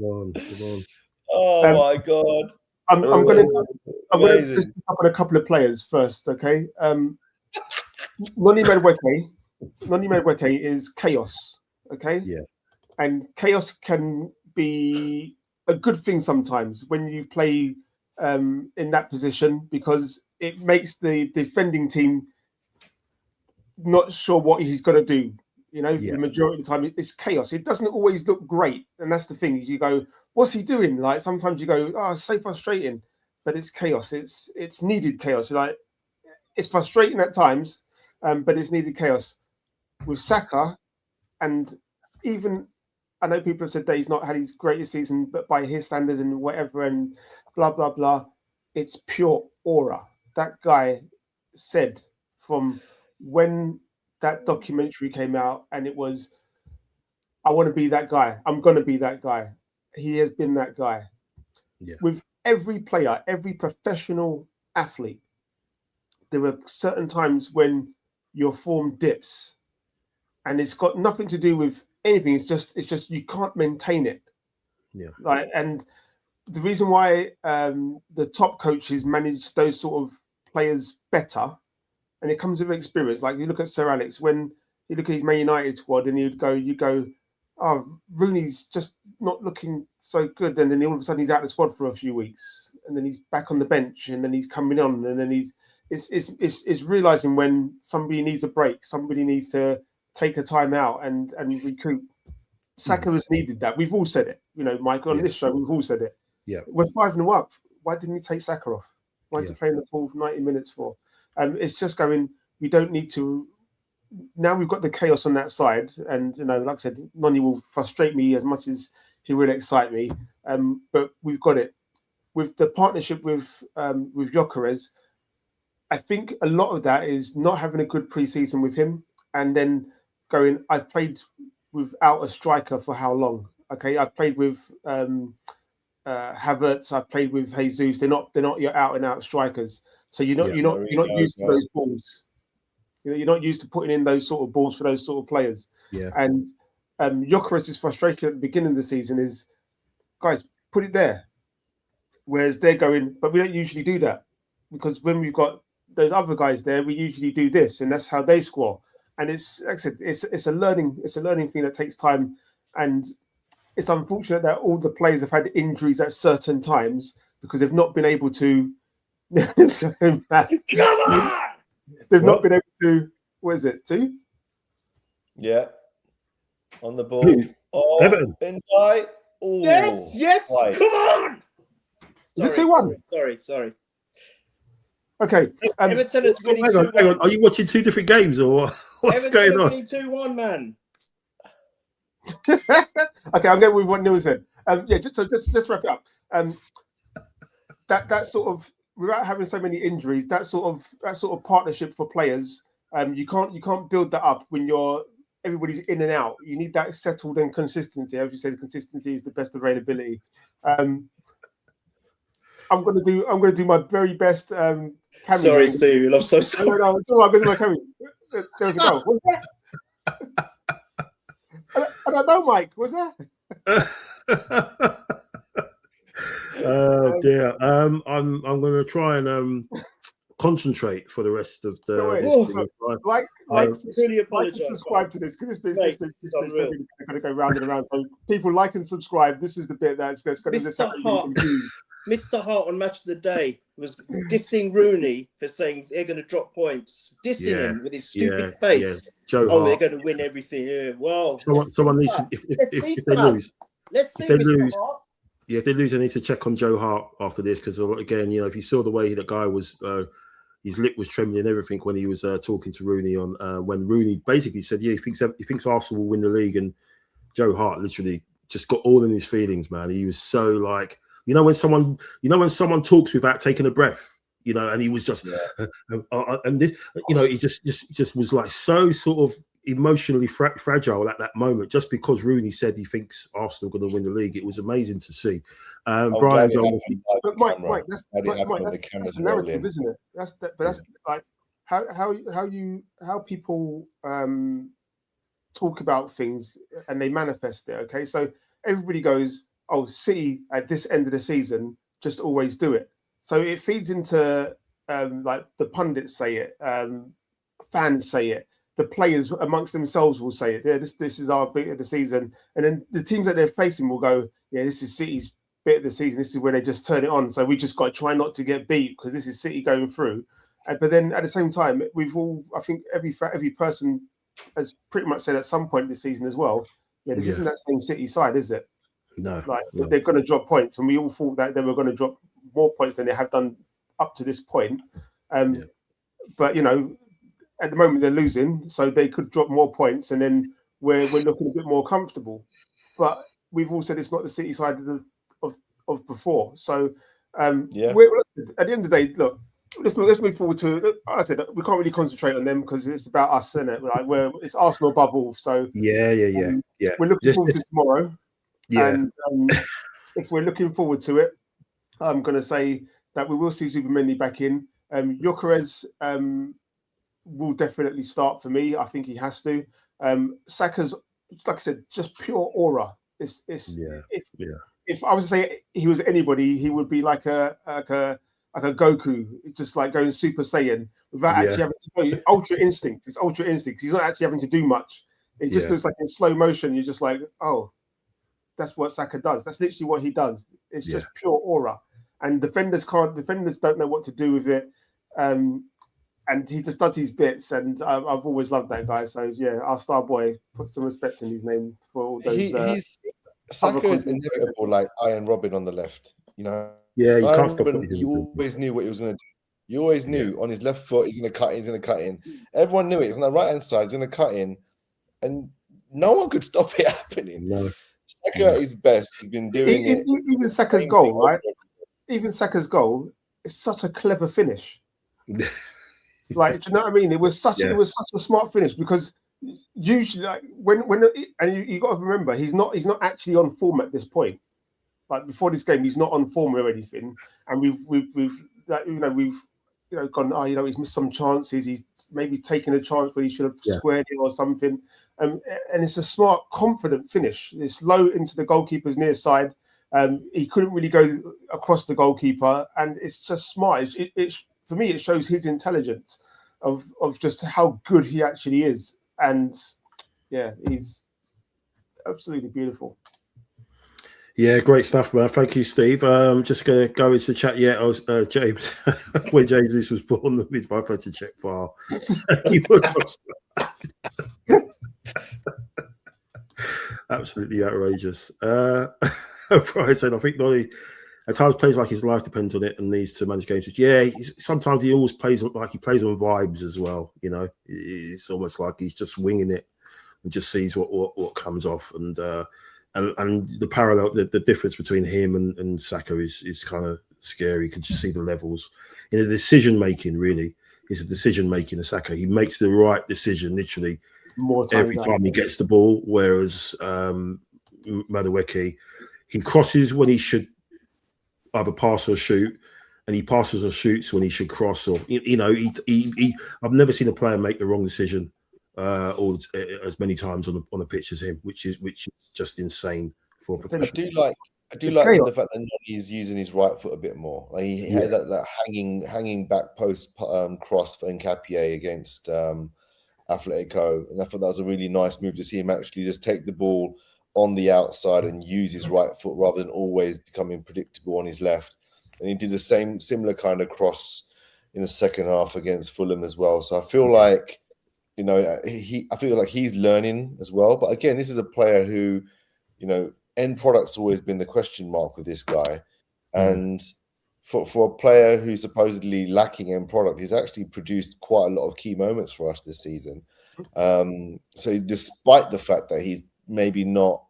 on. Oh my God. I'm going to just pick up on a couple of players first. Okay. Noni Madueke is chaos. Okay. Yeah. And chaos can be a good thing sometimes when you play in that position, because it makes the defending team not sure what he's going to do. For the majority of the time, it's chaos. It doesn't always look great, and that's the thing. You go, "What's he doing?" Like sometimes you go, "Oh, it's so frustrating," but it's chaos. It's needed chaos. Like it's frustrating at times, but it's needed chaos. With Saka, and even I know people have said that he's not had his greatest season, but by his standards and whatever, and blah blah blah, it's pure aura. That guy said from when that documentary came out, and it was, I want to be that guy. I'm going to be that guy. He has been that guy. Yeah. With every player, every professional athlete, there are certain times when your form dips, and it's got nothing to do with anything. It's just you can't maintain it. Yeah. And the reason why the top coaches manage those sort of players better, and it comes with experience. Like you look at Sir Alex, when you look at his Man United squad, and you go, oh, Rooney's just not looking so good, and then all of a sudden he's out of the squad for a few weeks, and then he's back on the bench, and then he's coming on, and then it's realizing when somebody needs a break, somebody needs to take a time out and recoup. Saka has needed that. We've all said it, Mike, on this show, we've all said it. Yeah, we're 5-0 up. Why didn't he take Saka off? Why is he playing the full 90 minutes for? It's just going, we don't need to. Now we've got the chaos on that side, and like I said, Noni will frustrate me as much as he will excite me. But we've got it with the partnership with Gyokeres. I think a lot of that is not having a good pre-season with him, and then going, I've played without a striker for how long? Okay, I've played with Havertz, I've played with Jesus. They're not your out and out strikers. So you're not used to those balls. You're not used to putting in those sort of balls for those sort of players. Yeah. And Gyokeres' frustration at the beginning of the season is, guys, put it there. Whereas they're going, but we don't usually do that, because when we've got those other guys there, we usually do this, and that's how they score. And it's, like I said, it's a learning thing that takes time, and it's unfortunate that all the players have had injuries at certain times because they've not been able to. It's going back. Come on! They've not been able to. What is it? 2? Yeah. On the ball. Oh, Everton. Invite. Oh, yes. Right. Come on. Is it 2-1? Sorry. Okay. Everton is winning. Hang on. Are you watching two different games, or what's going on? 2-1, man. Okay, I'm going with what Neil said. Just wrap it up. That sort of, without having so many injuries, that sort of partnership for players, you can't build that up when everybody's in and out. You need that settled and consistency. As you said, consistency is the best availability. I'm gonna do my very best. Sorry, Steve. I'm so sorry. No, it's all right. I'm gonna do my camera. There was a goal. What's that? I don't know, Mike. What's that? Oh dear. I'm going to try and concentrate for the rest of this really like and subscribe to this because this bit is going to go round and around. So people like and subscribe. This is the bit that's going to Mr. Hart on Match of the Day was dissing Rooney for saying they're going to drop points, dissing him with his stupid face. Yeah. Joe Hart. Hart. They're going to win everything. Yeah. Well, someone needs to, if they lose. Let's see, Mr. Hart. Yeah, if they lose, I need to check on Joe Hart after this because again, if you saw the way that guy was, his lip was trembling and everything when he was talking to Rooney on when Rooney basically said, he thinks Arsenal will win the league, and Joe Hart literally just got all in his feelings, man. He was so like, when someone talks without taking a breath, and he was just, and this, he just was like so sort of emotionally fragile at that moment, just because Rooney said he thinks Arsenal are going to win the league. It was amazing to see. Brian, but Mike, that's the narrative, isn't it? That's like how people talk about things and they manifest it. Okay, so everybody goes, "Oh, City at this end of the season just always do it." So it feeds into like the pundits say it, fans say it. The players amongst themselves will say it. Yeah, this is our bit of the season, and then the teams that they're facing will go, "Yeah, this is City's bit of the season. This is where they just turn it on. So we just got to try not to get beat because this is City going through." But then at the same time, I think every person has pretty much said at some point this season as well. Yeah, this isn't that same City side, is it? No, they're going to drop points, and we all thought that they were going to drop more points than they have done up to this point. But at the moment they're losing, so they could drop more points, and then we're looking a bit more comfortable. But we've all said it's not the City side of before. So we're, at the end of the day, look, let's move forward to. I said we can't really concentrate on them because it's about us, isn't it? Like it's Arsenal above all. So yeah. We're looking forward to tomorrow. Yeah. And if we're looking forward to it, I'm going to say that we will see Zubimendi back in. Gyokeres will definitely start for me. I think he has to. Saka's, like I said, just pure aura. If I was to say he was anybody, he would be like a Goku, just like going Super Saiyan without actually having to ultra instinct. It's ultra instinct. He's not actually having to do much. It just looks like in slow motion. You're just like, oh, that's what Saka does. That's literally what he does. It's just pure aura. And defenders don't know what to do with it. And he just does his bits, and I've always loved that guy. So our star boy, put some respect in his name for all those. Saka is inevitable, like Iron Robin on the left. Yeah, you can't stop it. You always knew what he was going to do. You always knew on his left foot he's going to cut in. He's going to cut in. Everyone knew it. It's on the right hand side. He's going to cut in, and no one could stop it happening. No. Saka is best. He's been doing it. Even Saka's goal, right? Even Saka's goal is such a clever finish. Like, do you know what I mean? It was such a smart finish because usually, like you got to remember, he's not actually on form at this point. Like before this game, he's not on form or anything, and we've gone. Oh, he's missed some chances. He's maybe taken a chance where he should have squared it or something. And it's a smart, confident finish. It's low into the goalkeeper's near side. He couldn't really go across the goalkeeper, and it's just smart. For me, it shows his intelligence of just how good he actually is. And he's absolutely beautiful. Yeah, great stuff, man. Thank you, Steve. Just going to go into the chat. Yeah, I was James. When Jesus was born, the midwife had to check file. He was absolutely outrageous. Brian said, I think Nolly at times plays like his life depends on it and needs to manage games. Yeah, sometimes he always plays like he plays on vibes as well. It's almost like he's just winging it and just sees what comes off. And the parallel, the difference between him and Saka is kind of scary. You can just see the levels in the decision making. Really, it's a decision making. The Saka, he makes the right decision literally every time he gets the ball. Whereas Madueke, he crosses when he should either pass or shoot, and he passes or shoots when he should cross. Or I've never seen a player make the wrong decision or as many times on the pitch as him, which is just insane for I professionals. I do It's like chaos. the fact that he's using his right foot a bit more. Like he Yeah. had that hanging back post cross for Nkapie against Atletico, and I thought that was a really nice move to see him actually just take the ball on the outside and use his right foot rather than always becoming predictable on his left. And he did the similar kind of cross in the second half against Fulham as well. So I feel like, I feel like he's learning as well. But again, this is a player who, end product's always been the question mark with this guy. And for a player who's supposedly lacking end product, he's actually produced quite a lot of key moments for us this season. So despite the fact that he's maybe not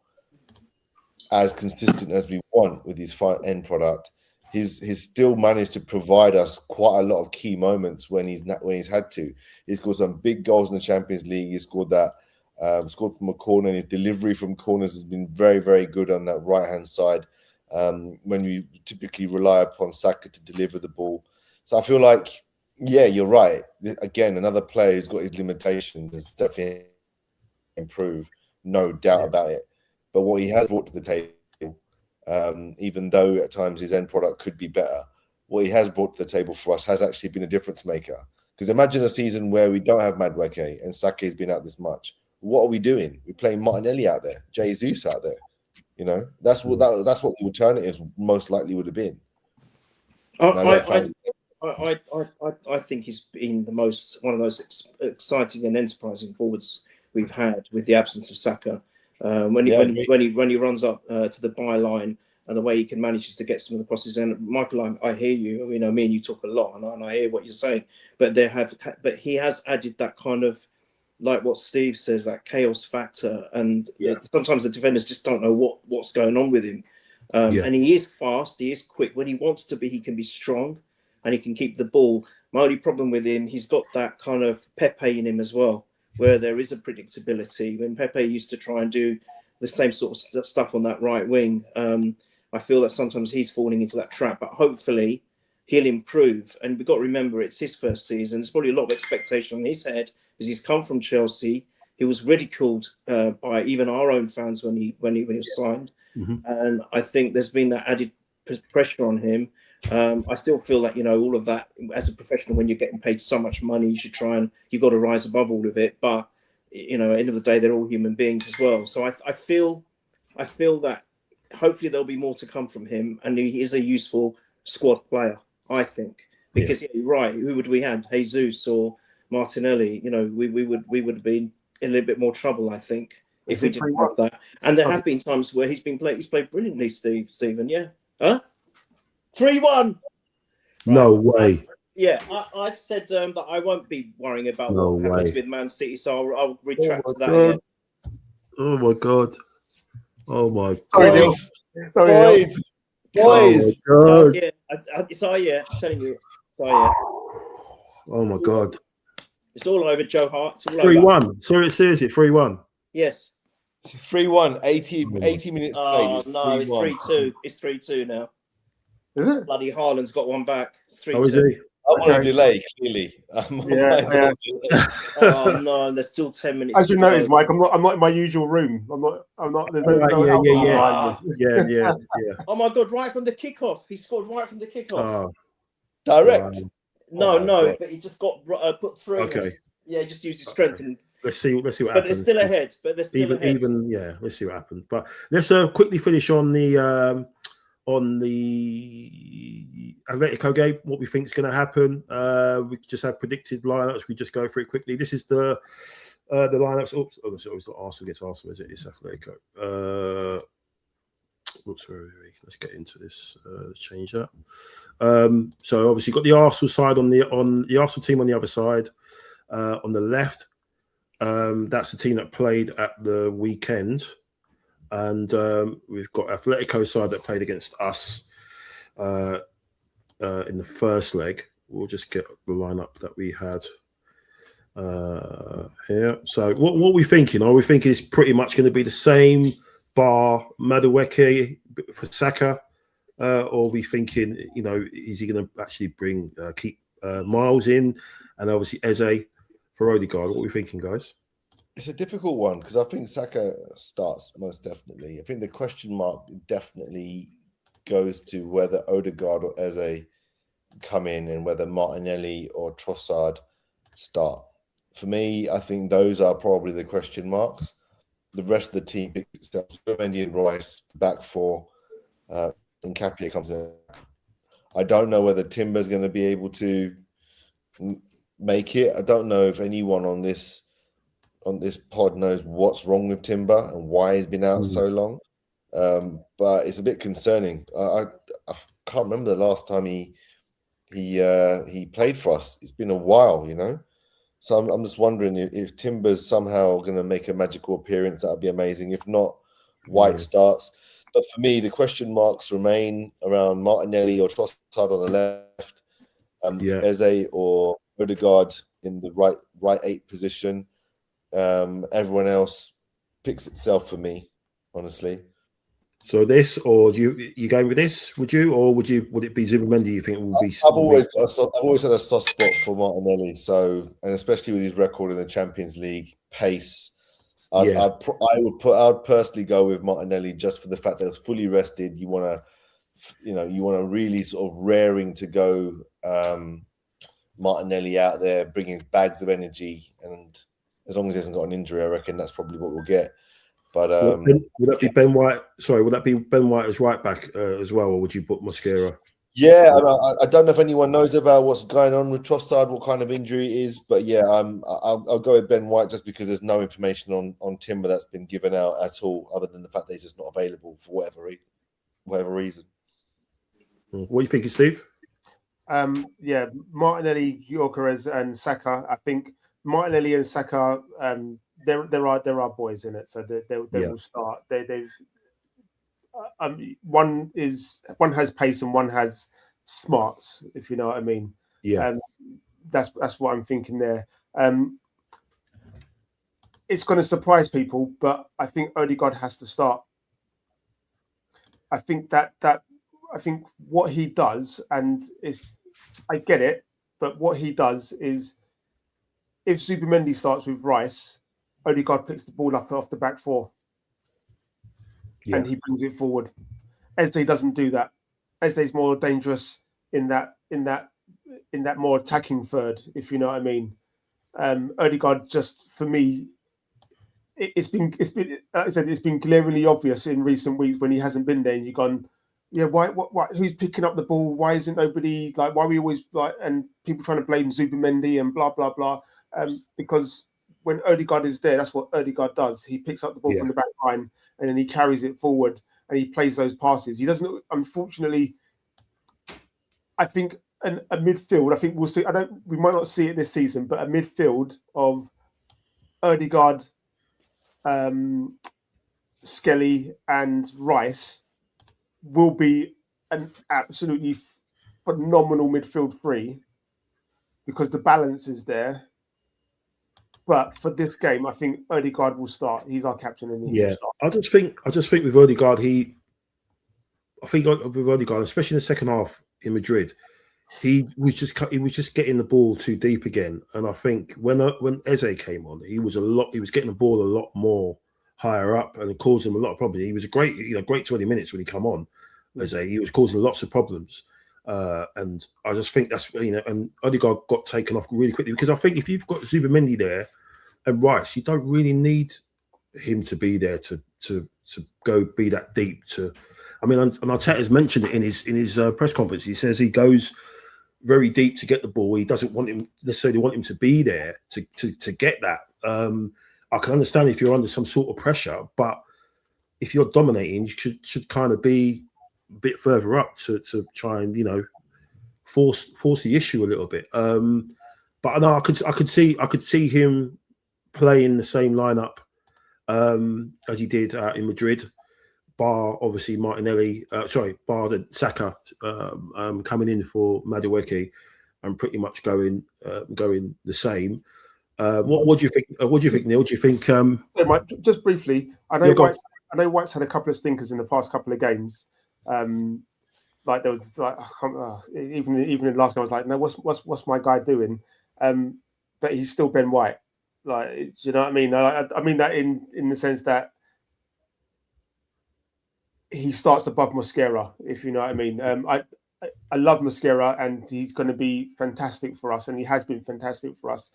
as consistent as we want with his end product, he's still managed to provide us quite a lot of key moments when he's had to. He scored some big goals in the Champions League. He scored from a corner, and his delivery from corners has been very, very good on that right-hand side when we typically rely upon Saka to deliver the ball. So I feel like, yeah, you're right. Again, another player who's got his limitations has definitely improved, no doubt about it. But what he has brought to the table, even though at times his end product could be better, what he has brought to the table for us has actually been a difference maker. Because imagine a season where we don't have Madueke and Saka has been out this much. What are we doing? We're playing Martinelli out there, Jesus out there. That's what the alternatives most likely would have been. I think he's been one of the most exciting and enterprising forwards we've had with the absence of Saka. When he runs up to the byline and the way he can manage to get some of the crosses. And Michael, I hear you. Me and you talk a lot, and I hear what you're saying. But he has added that kind of, like what Steve says, that chaos factor. And sometimes the defenders just don't know what's going on with him. And he is fast. He is quick. When he wants to be, he can be strong, and he can keep the ball. My only problem with him, he's got that kind of Pepe in him as well, where there is a predictability. When Pepe used to try and do the same sort of stuff on that right wing, I feel that sometimes he's falling into that trap. But hopefully he'll improve. And we've got to remember it's his first season. There's probably a lot of expectation on his head because he's come from Chelsea. He was ridiculed by even our own fans when he was signed. Mm-hmm. And I think there's been that added pressure on him. I still feel that, all of that as a professional, when you're getting paid so much money, you've got to rise above all of it. But, at the end of the day, they're all human beings as well. So I feel that hopefully there'll be more to come from him. And he is a useful squad player, I think, because you're right. Who would we have? Jesus or Martinelli? We would have been in a little bit more trouble, I think, if we didn't have that. And there have been times where he's played brilliantly, Stephen. Yeah. Huh? 3-1. No way. I said that I won't be worrying about what happens with Man City, so I'll retract to that again. Oh my God. Oh my God. Boys. Oh my God. I'm telling you. Oh my God. It's all over, Joe Hart. 3-1. Seriously, 3-1. Yes. 3-1. 80 minutes played. Oh, no, it's 3-2. It's 3-2 now. Is it? Bloody Haaland's got one back. It's 3-2. Oh, is he? I'm on a delay, clearly. Yeah. Oh no, there's still 10 minutes. As you notice, Mike, I'm not in my usual room. I'm not. There's Yeah. Oh my God! Right from the kickoff, he scored right from the kickoff. Direct. No, but he just got put through. Okay. Yeah, just used his strength. And let's see what happens. But they're still ahead. Let's see what happens. But let's quickly finish on the Atletico game, what we think is going to happen. We just have predicted lineups. We just go through it quickly. This is the lineups. Oops, it's not Arsenal against Arsenal, is it? It's Atletico. Where are we? Let's get into this. Change that. So obviously got the Arsenal side on the Arsenal team on the other side. On the left, that's the team that played at the weekend. And we've got Atletico side that played against us in the first leg. We'll just get the lineup that we had here. So what are we thinking? Are we thinking it's pretty much going to be the same bar Madueke for Saka? Or are we thinking, is he going to actually keep Myles in? And obviously Eze for Odegaard. What are we thinking, guys? It's a difficult one because I think Saka starts most definitely. I think the question mark definitely goes to whether Odegaard or Eze come in and whether Martinelli or Trossard start. For me, I think those are probably the question marks. The rest of the team picks itself. Mendy and Rice, the back four, and Capia comes in. I don't know whether Timber's going to be able to make it. I don't know if anyone on this pod knows what's wrong with Timber and why he's been out so long. But it's a bit concerning. I can't remember the last time he played for us. It's been a while, you know. So I'm just wondering if Timber's somehow going to make a magical appearance. That'd be amazing. If not, White starts. But for me, the question marks remain around Martinelli or Trossard on the left, Eze or Odegaard in the right 8 position. Everyone else picks itself for me, honestly. So this, or you going with this? Would you, or would it be Zubimendi? You think it will be? I've always had a soft spot for Martinelli. So, and especially with his record in the Champions League, pace. I'd personally go with Martinelli just for the fact that it's fully rested. You want to really sort of raring to go. Martinelli out there bringing bags of energy, and as long as he hasn't got an injury, I reckon that's probably what we'll get. But would that be Ben White? Sorry, would that be Ben White as right back as well, or would you put Mosquera? Yeah, I don't know if anyone knows about what's going on with Trossard, what kind of injury it is, but yeah, I'll go with Ben White just because there's no information on Timber that's been given out at all, other than the fact that he's just not available for whatever reason. What are you thinking, Steve? Yeah, Martinelli, Gyokeres, and Saka. I think Martinelli and Saka. There are boys in it, so they will start. One has pace and one has smarts, if you know what I mean. Yeah, that's what I'm thinking there. It's going to surprise people, but I think Odegaard has to start. I think I think what he does, and I get it, but what he does is, if Zubimendi starts with Rice, Odegaard picks the ball up off the back four, and he brings it forward. Eze doesn't do that. Eze's more dangerous in that more attacking third, if you know what I mean. Odegaard, just for me, it's been glaringly obvious in recent weeks when he hasn't been there, and you've gone, yeah, why? Who's picking up the ball? Why isn't nobody like? Why are we always like? And people trying to blame Zubimendi and blah blah blah. Because when Odegaard is there, that's what Odegaard does. He picks up the ball from the back line and then he carries it forward and he plays those passes. He doesn't. Unfortunately, I think a midfield. I think we'll see. We might not see it this season, but a midfield of Odegaard, Skelly, and Rice will be an absolutely phenomenal midfield three because the balance is there. But for this game, I think Odegaard will start. He's our captain, and he will start. I just think with Odegaard, especially in the second half in Madrid, he was just getting the ball too deep again. And I think when Eze came on, he was getting the ball a lot more higher up, and it caused him a lot of problems. He was a great 20 minutes when he come on. Eze, he was causing lots of problems. And I just think that's and Odegaard got taken off really quickly because I think if you've got Zubimendi there and Rice, you don't really need him to be there to go be that deep. And Arteta's mentioned it in his press conference. He says he goes very deep to get the ball. He doesn't necessarily want him to be there to get that. I can understand if you're under some sort of pressure, but if you're dominating, you should kind of be a bit further up to try and force the issue a little bit. But no, I could see him playing the same lineup as he did in Madrid, bar obviously Martinelli. Bar the Saka coming in for Madueke and pretty much going the same. What do you think? What do you think, Neil? Do you think? Just briefly, I know White's had a couple of stinkers in the past couple of games. Like there was even in the last game, I was like, no, what's my guy doing? But he's still Ben White. Like, do you know what I mean? I mean that in the sense that he starts above Mosquera, if you know what I mean. I love Mosquera, and he's going to be fantastic for us, and he has been fantastic for us.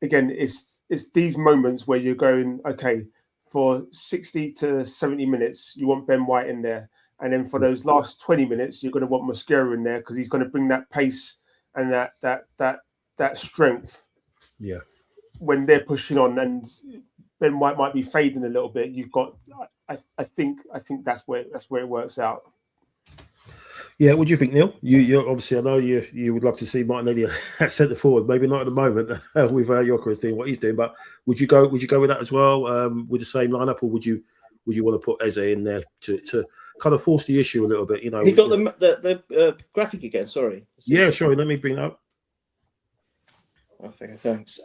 Again, it's these moments where you're going, okay, for 60 to 70 minutes, you want Ben White in there. And then for those last 20 minutes, you're going to want Mosquera in there because he's going to bring that pace and that strength. Yeah. When they're pushing on and Ben White might be fading a little bit, you've got. I think that's where it works out. Yeah, what do you think, Neil? You obviously, I know you would love to see Martinelli at centre forward. Maybe not at the moment with Gyokeres doing what he's doing, but would you go with that as well with the same lineup, or would you want to put Eze in there to kind of force the issue a little bit? You know, he got the graphic again. Sorry. Yeah, sure. Let me bring that up. Okay, thanks.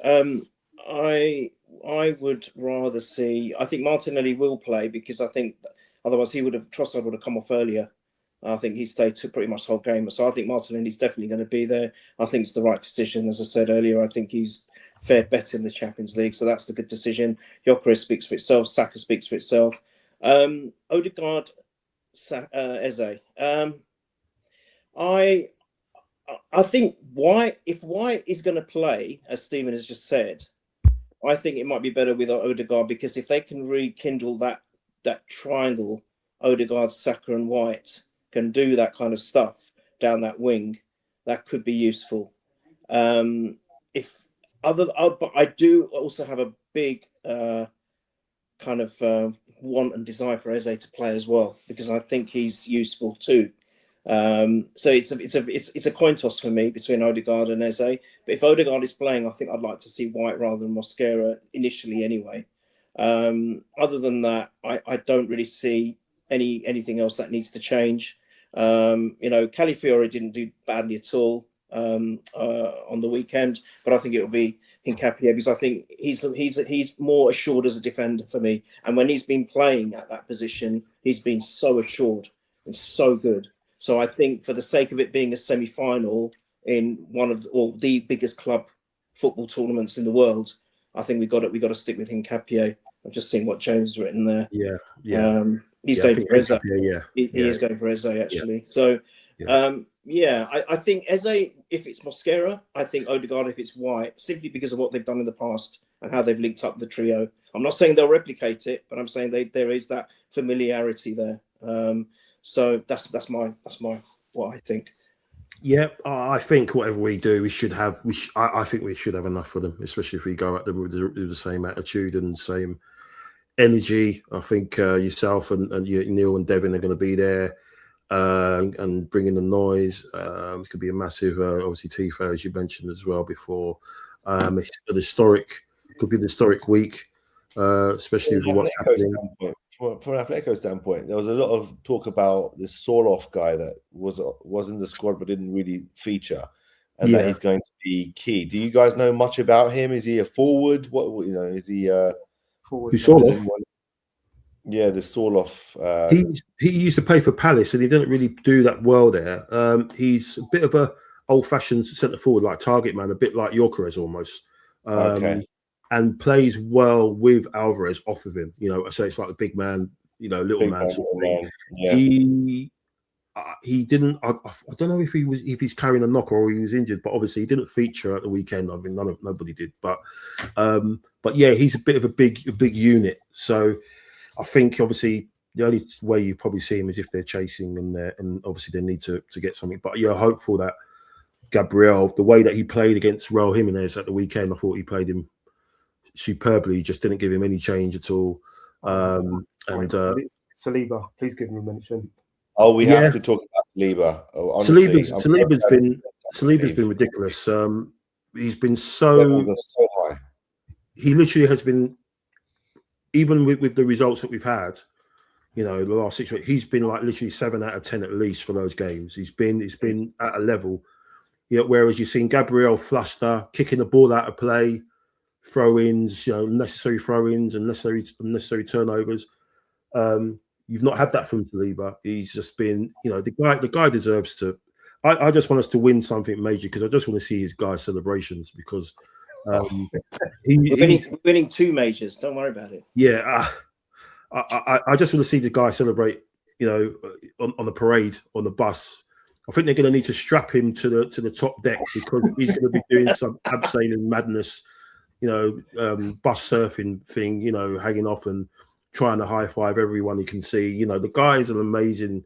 I would rather see. I think Martinelli will play because I think otherwise Trossard would have come off earlier. I think he stayed to pretty much the whole game. So I think Martinelli's definitely going to be there. I think it's the right decision. As I said earlier, I think he's fared better in the Champions League. So that's the good decision. Gyokeres speaks for itself. Saka speaks for itself. Odegaard, Eze. I think if White is going to play, as Stephen has just said, I think it might be better with Odegaard because if they can rekindle that triangle, Odegaard, Saka and White can do that kind of stuff down that wing, that could be useful. But I do also have a big kind of want and desire for Eze to play as well because I think he's useful too. So it's a coin toss for me between Odegaard and Eze. But if Odegaard is playing, I think I'd like to see White rather than Mosquera initially anyway. Other than that, I don't really see anything else that needs to change. Calafiori didn't do badly at all on the weekend, but I think it will be Hincapié because I think he's more assured as a defender for me. And when he's been playing at that position, he's been so assured and so good. So I think for the sake of it being a semi-final in one of the biggest club football tournaments in the world, I think we got to stick with Hincapié. I've just seen what James has written there. Yeah. He's going for Eze. He is going for Eze actually. So I think Eze if it's Mosquera, I think Odegaard if it's White, simply because of what they've done in the past and how they've linked up the trio. I'm not saying they'll replicate it, but I'm saying there is that familiarity there. So that's what I think. Yeah, I think whatever we do, I think we should have enough for them, especially if we go at them with the same attitude and same energy. I think yourself and Neil and Devin are going to be there and bringing the noise. It could be a massive, obviously, Tifo, as you mentioned as well before. It's could be an historic week, especially with what's happening. From an Atletico standpoint, there was a lot of talk about this Sorloth guy that was in the squad but didn't really feature, and that he's going to be key. Do you guys know much about him? Is he a forward? What is he? Forward. Sorloth? Yeah, the Sorloth. He used to play for Palace, and he didn't really do that well there. He's a bit of a old-fashioned centre forward, like target man, a bit like Gyokeres almost. Okay. And plays well with Alvarez off of him, so it's like a big man, little big man sort of thing. Yeah. He didn't. I don't know if he's carrying a knock or he was injured, but obviously he didn't feature at the weekend. I mean, nobody did, but yeah, he's a bit of a big unit. So I think obviously the only way you probably see him is if they're chasing and obviously they need to get something. But you're hopeful that Gabriel, the way that he played against Raul Jimenez at the weekend, I thought he played him superbly. He just didn't give him any change at all. Saliba, please give him a mention. Oh, we have to talk about Saliba. Saliba's been ridiculous. He's been so high. He literally has been, even with the results that we've had, the last 6 weeks, he's been like literally 7 out of 10 at least for those games. He's been at a level. Whereas you've seen Gabriel fluster, kicking the ball out of play, throw-ins, necessary throw-ins and necessary turnovers. You've not had that from Saliba. He's just been, the guy deserves to. I just want us to win something major because I just want to see his guys' celebrations because We're winning 2 majors. Don't worry about it. Yeah, I just want to see the guy celebrate. On the parade on the bus. I think they're going to need to strap him to the top deck because he's going to be doing some abseiling madness. Bus surfing thing. Hanging off and trying to high five everyone he can see. The guy is an amazing.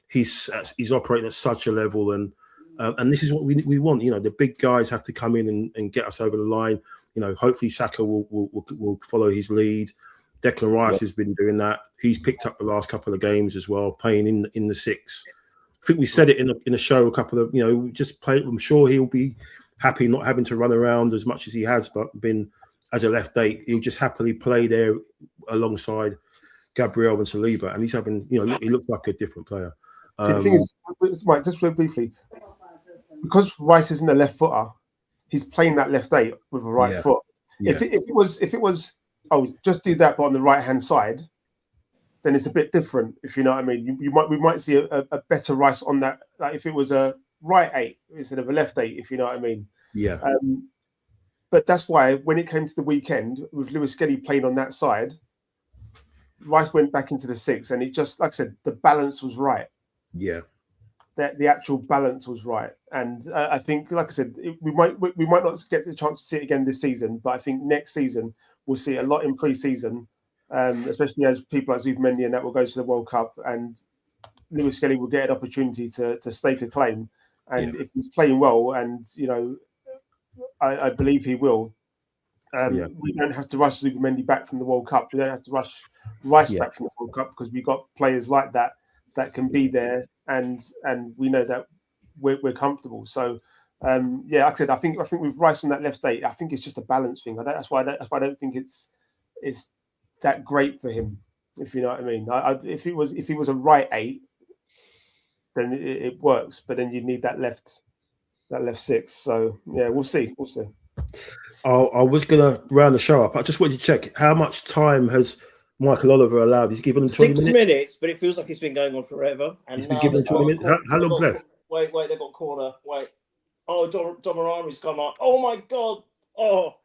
He's operating at such a level, and this is what we want. The big guys have to come in and get us over the line. Hopefully Saka will follow his lead. Declan Rice has been doing that. He's picked up the last couple of games as well, playing in the 6. I think we said it in a show a couple of just play. I'm sure he'll be happy not having to run around as much as he has, but been as a left 8. He'll just happily play there alongside Gabriel and Saliba, and he's having he looks like a different player. See, the thing is, Mike, just very briefly, because Rice isn't a left footer, he's playing that left 8 with a right foot. Yeah. If it was just do that, but on the right hand side, then it's a bit different. If you know what I mean, we might see a better Rice on that. Like if it was a right 8 instead of a left 8, if you know what I mean. Yeah. But that's why when it came to the weekend with Lewis-Skelly playing on that side, Rice went back into the 6, and it just, like I said, the balance was right. Yeah. That the actual balance was right, and I think, like I said, we might not get the chance to see it again this season, but I think next season we'll see a lot in pre-season, especially as people like Zubimendi and that will go to the World Cup, and Lewis-Skelly will get an opportunity to stake a claim, and if he's playing well, and I believe he will. We don't have to rush Zubimendi back from the World Cup. We don't have to rush Rice back from the World Cup because we've got players like that can be there, and we know that we're comfortable. So, like I said, I think with Rice on that left 8, I think it's just a balance thing. That's why I don't think it's that great for him, if you know what I mean. If he was a right 8, then it works, but then you need that left 6. So yeah, we'll see. I was gonna round the show up. I just wanted to check how much time has Michael Oliver allowed. He's given them 20 6 minutes, but it feels like it's been going on forever. And he's been given 20 minutes. How long's left? Wait, they've got corner. Wait. Oh, Domarami's gone up. Oh my God. Oh.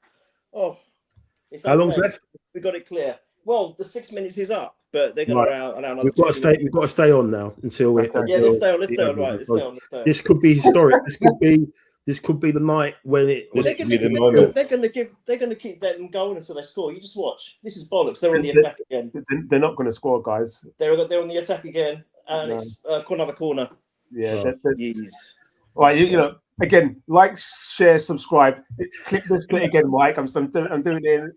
How long's left? We got it clear. Well, the 6 minutes is up, but they're going to allow another. We've got to stay on now until we. Yeah, let's stay on. Let's stay on. Right, let's stay on. This could be historic. This could be the night when it. They're going to keep them going until they score. You just watch. This is bollocks. They're on the attack again. They're not going to score, guys. They're on the attack again, and it's another corner. Yeah. Jeez. Right, again, like, share, subscribe. Click this bit again, Mike. I'm doing it.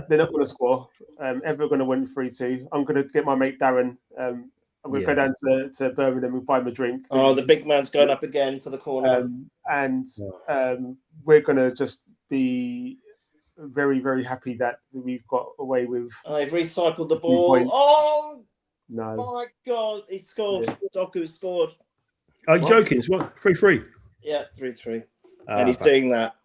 They're not going to score. Ever going to win 3-2. I'm going to get my mate Darren. I'm going to go down to Birmingham and buy him a drink. Oh, the big man's going up again for the corner. We're going to just be very, very happy that we've got away with. They've recycled the ball. Oh, no. My God. He scored. Yeah. Doku scored. Are you joking? It's what? 3-3? Yeah, 3-3. And he's doing that.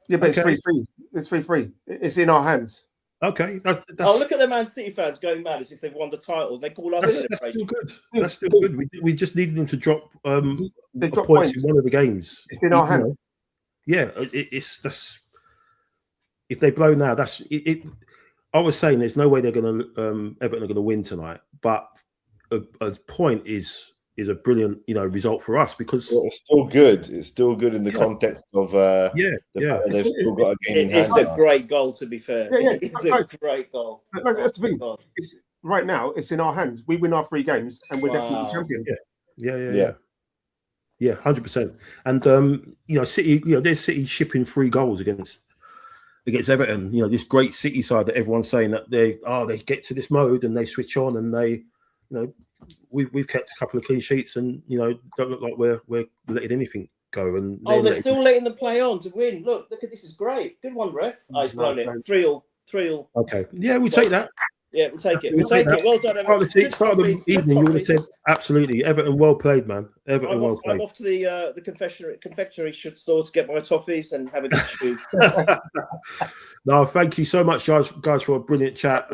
Yeah, but it's 3-3. It's 3-3. It's in our hands. Okay. That's... Oh, look at the Man City fans going mad as if they've won the title. They call us. That's still good. That's still good. We just needed them to drop points in one of the games. It's in our hands. Yeah, that's. If they blow now, that's it. I was saying there's no way they're going to Everton are going to win tonight, but a point is a brilliant result for us because it's still good. It's still good in the context of the fact that they've still got a game in hand. It's a great goal, to be fair. It's a great goal. That's the thing. It's right now. It's in our hands. We win our 3 games, and we're definitely champions. Yeah, 100%. And City. There's City shipping 3 goals against Everton. This great City side that everyone's saying that they get to this mode and they switch on and they, we've kept a couple of clean sheets and don't look like we're letting anything go. And they're still letting them play on to win. Look at this is great. Good one, ref. He's blown it. 3-3. Okay. Yeah, we take that. Yeah, we'll take it. We'll take it. Well done, Everton. Start of the evening, you would have said absolutely. Everton, well played, man. Everton, well played. I'm off to the confectionery store to get my toffees and have a good shoot. No, thank you so much, guys, for a brilliant chat.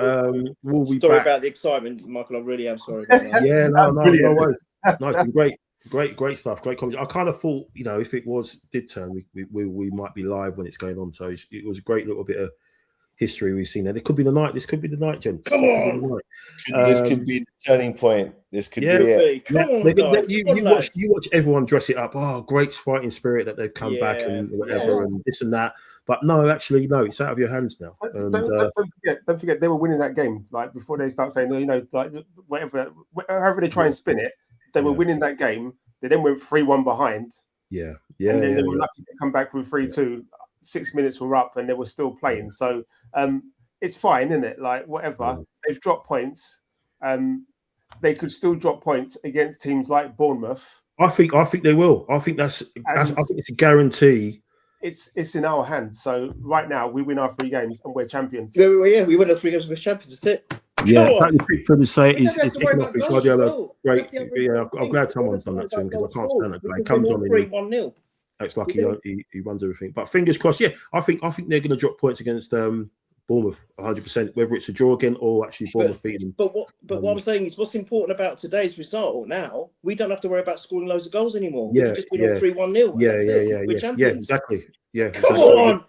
We'll be sorry back. About the excitement, Michael. I really am sorry about that. Yeah, no worries. No, it's been great. Great stuff. Great commentary. I kind of thought, if it did turn, we might be live when it's going on. So it was a great little bit of history we've seen there. It could be the night. This could be the night, Jen. Come on. This could be the turning point. This could be it. Come on, guys. You watch everyone dress it up. Oh, great fighting spirit that they've come back and whatever and this and that. But no, actually, no, it's out of your hands now. And, don't forget, they were winning that game. Like before they start saying, like however they try and spin it, they were winning that game. They then went 3-1 behind. Yeah. And then they were lucky to come back with 3-2. 6 minutes were up and they were still playing. So it's fine, isn't it? Like whatever. They've dropped points. They could still drop points against teams like Bournemouth. I think they will. I think I think it's a guarantee. It's in our hands. So right now we win our 3 games and we're champions. Yeah, we win our 3 games and we're champions. That's it. Yeah, Pickford is saying is picking up his Guardiola. Great. Yeah, I'm glad someone's done that to him because I can't stand it. He comes on 3-1-0. It's like he runs everything. But fingers crossed. Yeah, I think they're going to drop points against Bournemouth 100%. Whether it's a draw again or actually Bournemouth beating them. But what I'm saying is, what's important about today's result now? We don't have to worry about scoring loads of goals anymore. We can just win 3-1-0. Yeah. We're champions. Yeah, exactly. Yeah, come on,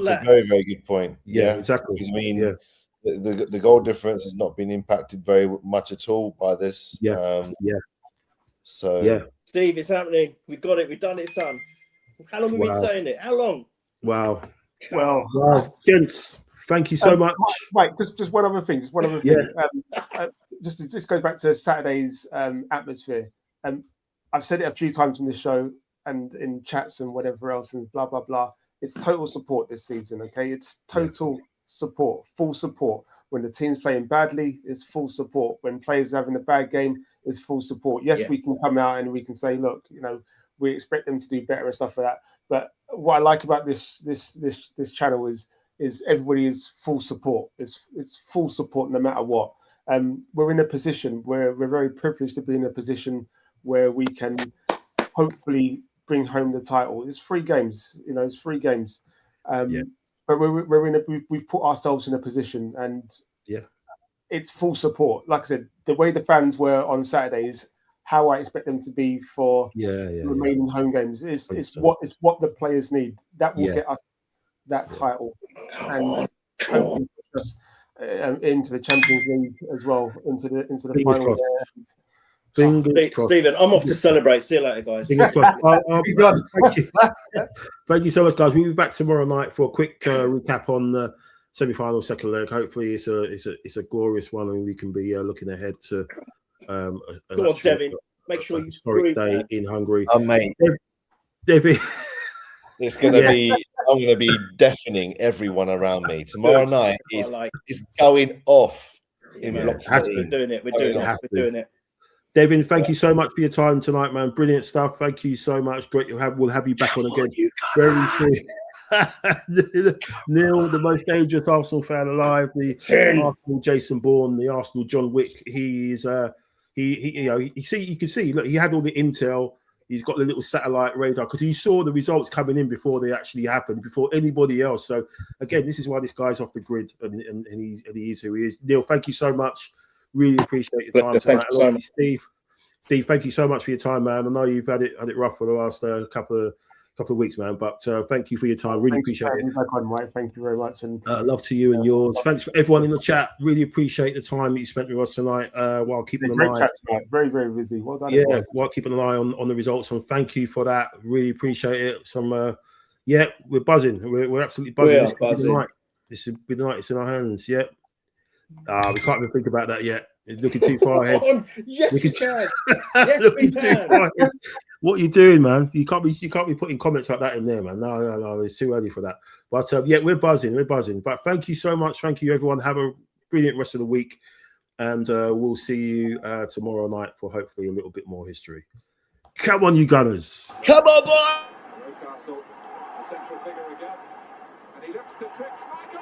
lads. It's a very, very good point. Yeah, exactly. I mean, the goal difference has not been impacted very much at all by this. So Steve, it's happening. We got it. We've done it, son. How long have we been saying it? How long? Wow. Well, gents, thank you so much. Right, just one other thing. Just goes back to Saturday's atmosphere. I've said it a few times in this show and in chats and whatever else and blah blah blah. It's total support this season. Okay, it's total support, full support. When the team's playing badly, it's full support. When players are having a bad game, it's full support. Yes, we can come out and we can say, look, we expect them to do better and stuff like that. But what I like about this channel is everybody is full support. It's full support no matter what. We're in a position where we're very privileged to be in a position where we can hopefully bring home the title. It's 3 games, it's 3 games. But we've put ourselves in a position and it's full support. Like I said, the way the fans were on Saturdays, how I expect them to be for the remaining home games. It's what the players need. That will get us that title and hopefully push us into the Champions League as well, into the final. Stephen, I'm off to celebrate. See you later, guys. Thank you. Thank you so much, guys. We'll be back tomorrow night for a quick recap on the semi-final second leg. Hopefully, it's a glorious one, and we can be looking ahead to Come on, Devin. Make sure you historic day in Hungary. Mate. Devin. It's going to be. I'm going to be deafening everyone around me tomorrow night. Is going off. We're doing it. We're doing it. Devin, thank you so much for your time tonight, man. Brilliant stuff. Thank you so much. Great. We'll have you back on again very soon. Neil, the most dangerous Arsenal fan alive, the Arsenal Jason Bourne, the Arsenal John Wick. He is. You can see. Look, he had all the intel. He's got the little satellite radar because he saw the results coming in before they actually happened, before anybody else. So again, this is why this guy's off the grid, and he is who he is. Neil, thank you so much. Really appreciate your time tonight. So much. Steve, thank you so much for your time, man. I know you've had it rough for the last couple of weeks, man. But thank you for your time. Really appreciate it. Thank you very much, and love to you and yours. Thanks for everyone in the chat. Really appreciate the time that you spent with us tonight. While keeping an eye. Very, very busy. Well done. Yeah, while keeping an eye on the results. And thank you for that. Really appreciate it. We're buzzing. We're absolutely buzzing. This will be the night. It's in our hands. Yeah. We can't even think about that yet. It's looking too far ahead. Yes, we can. Yes, we can. What are you doing, man? You can't be putting comments like that in there, man. No, it's too early for that. But we're buzzing. But thank you so much. Thank you, everyone. Have a brilliant rest of the week, and we'll see you tomorrow night for hopefully a little bit more history. Come on, you Gunners! Come on, boy! Newcastle, the central figure again, and he looks to trick Michael.